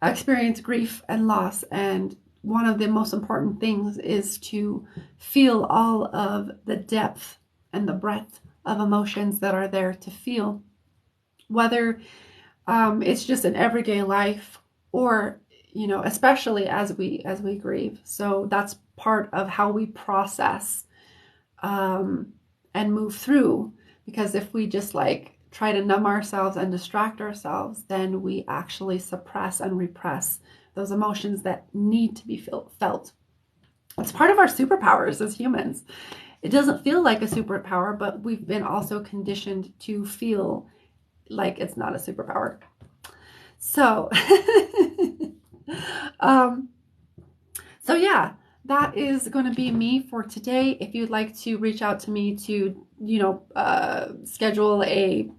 experience grief and loss. And one of the most important things is to feel all of the depth and the breadth of emotions that are there to feel, whether it's just in everyday life or, you know, especially as we grieve. So that's part of how we process and move through, because if we just like try to numb ourselves and distract ourselves, then we actually suppress and repress those emotions that need to be felt. It's part of our superpowers as humans. It doesn't feel like a superpower, but we've been also conditioned to feel like it's not a superpower. So, um, so yeah, that is going to be me for today. If you'd like to reach out to me to, you know, schedule a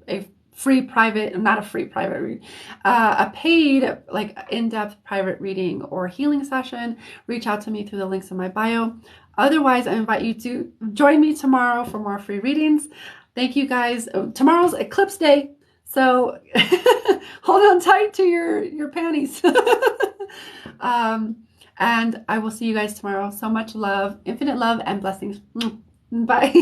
free private, not a free private read, a paid, like in-depth private reading or healing session, reach out to me through the links in my bio. Otherwise, I invite you to join me tomorrow for more free readings. Thank you guys. Tomorrow's eclipse day, so hold on tight to your panties. And I will see you guys tomorrow. So much love, infinite love and blessings. Bye.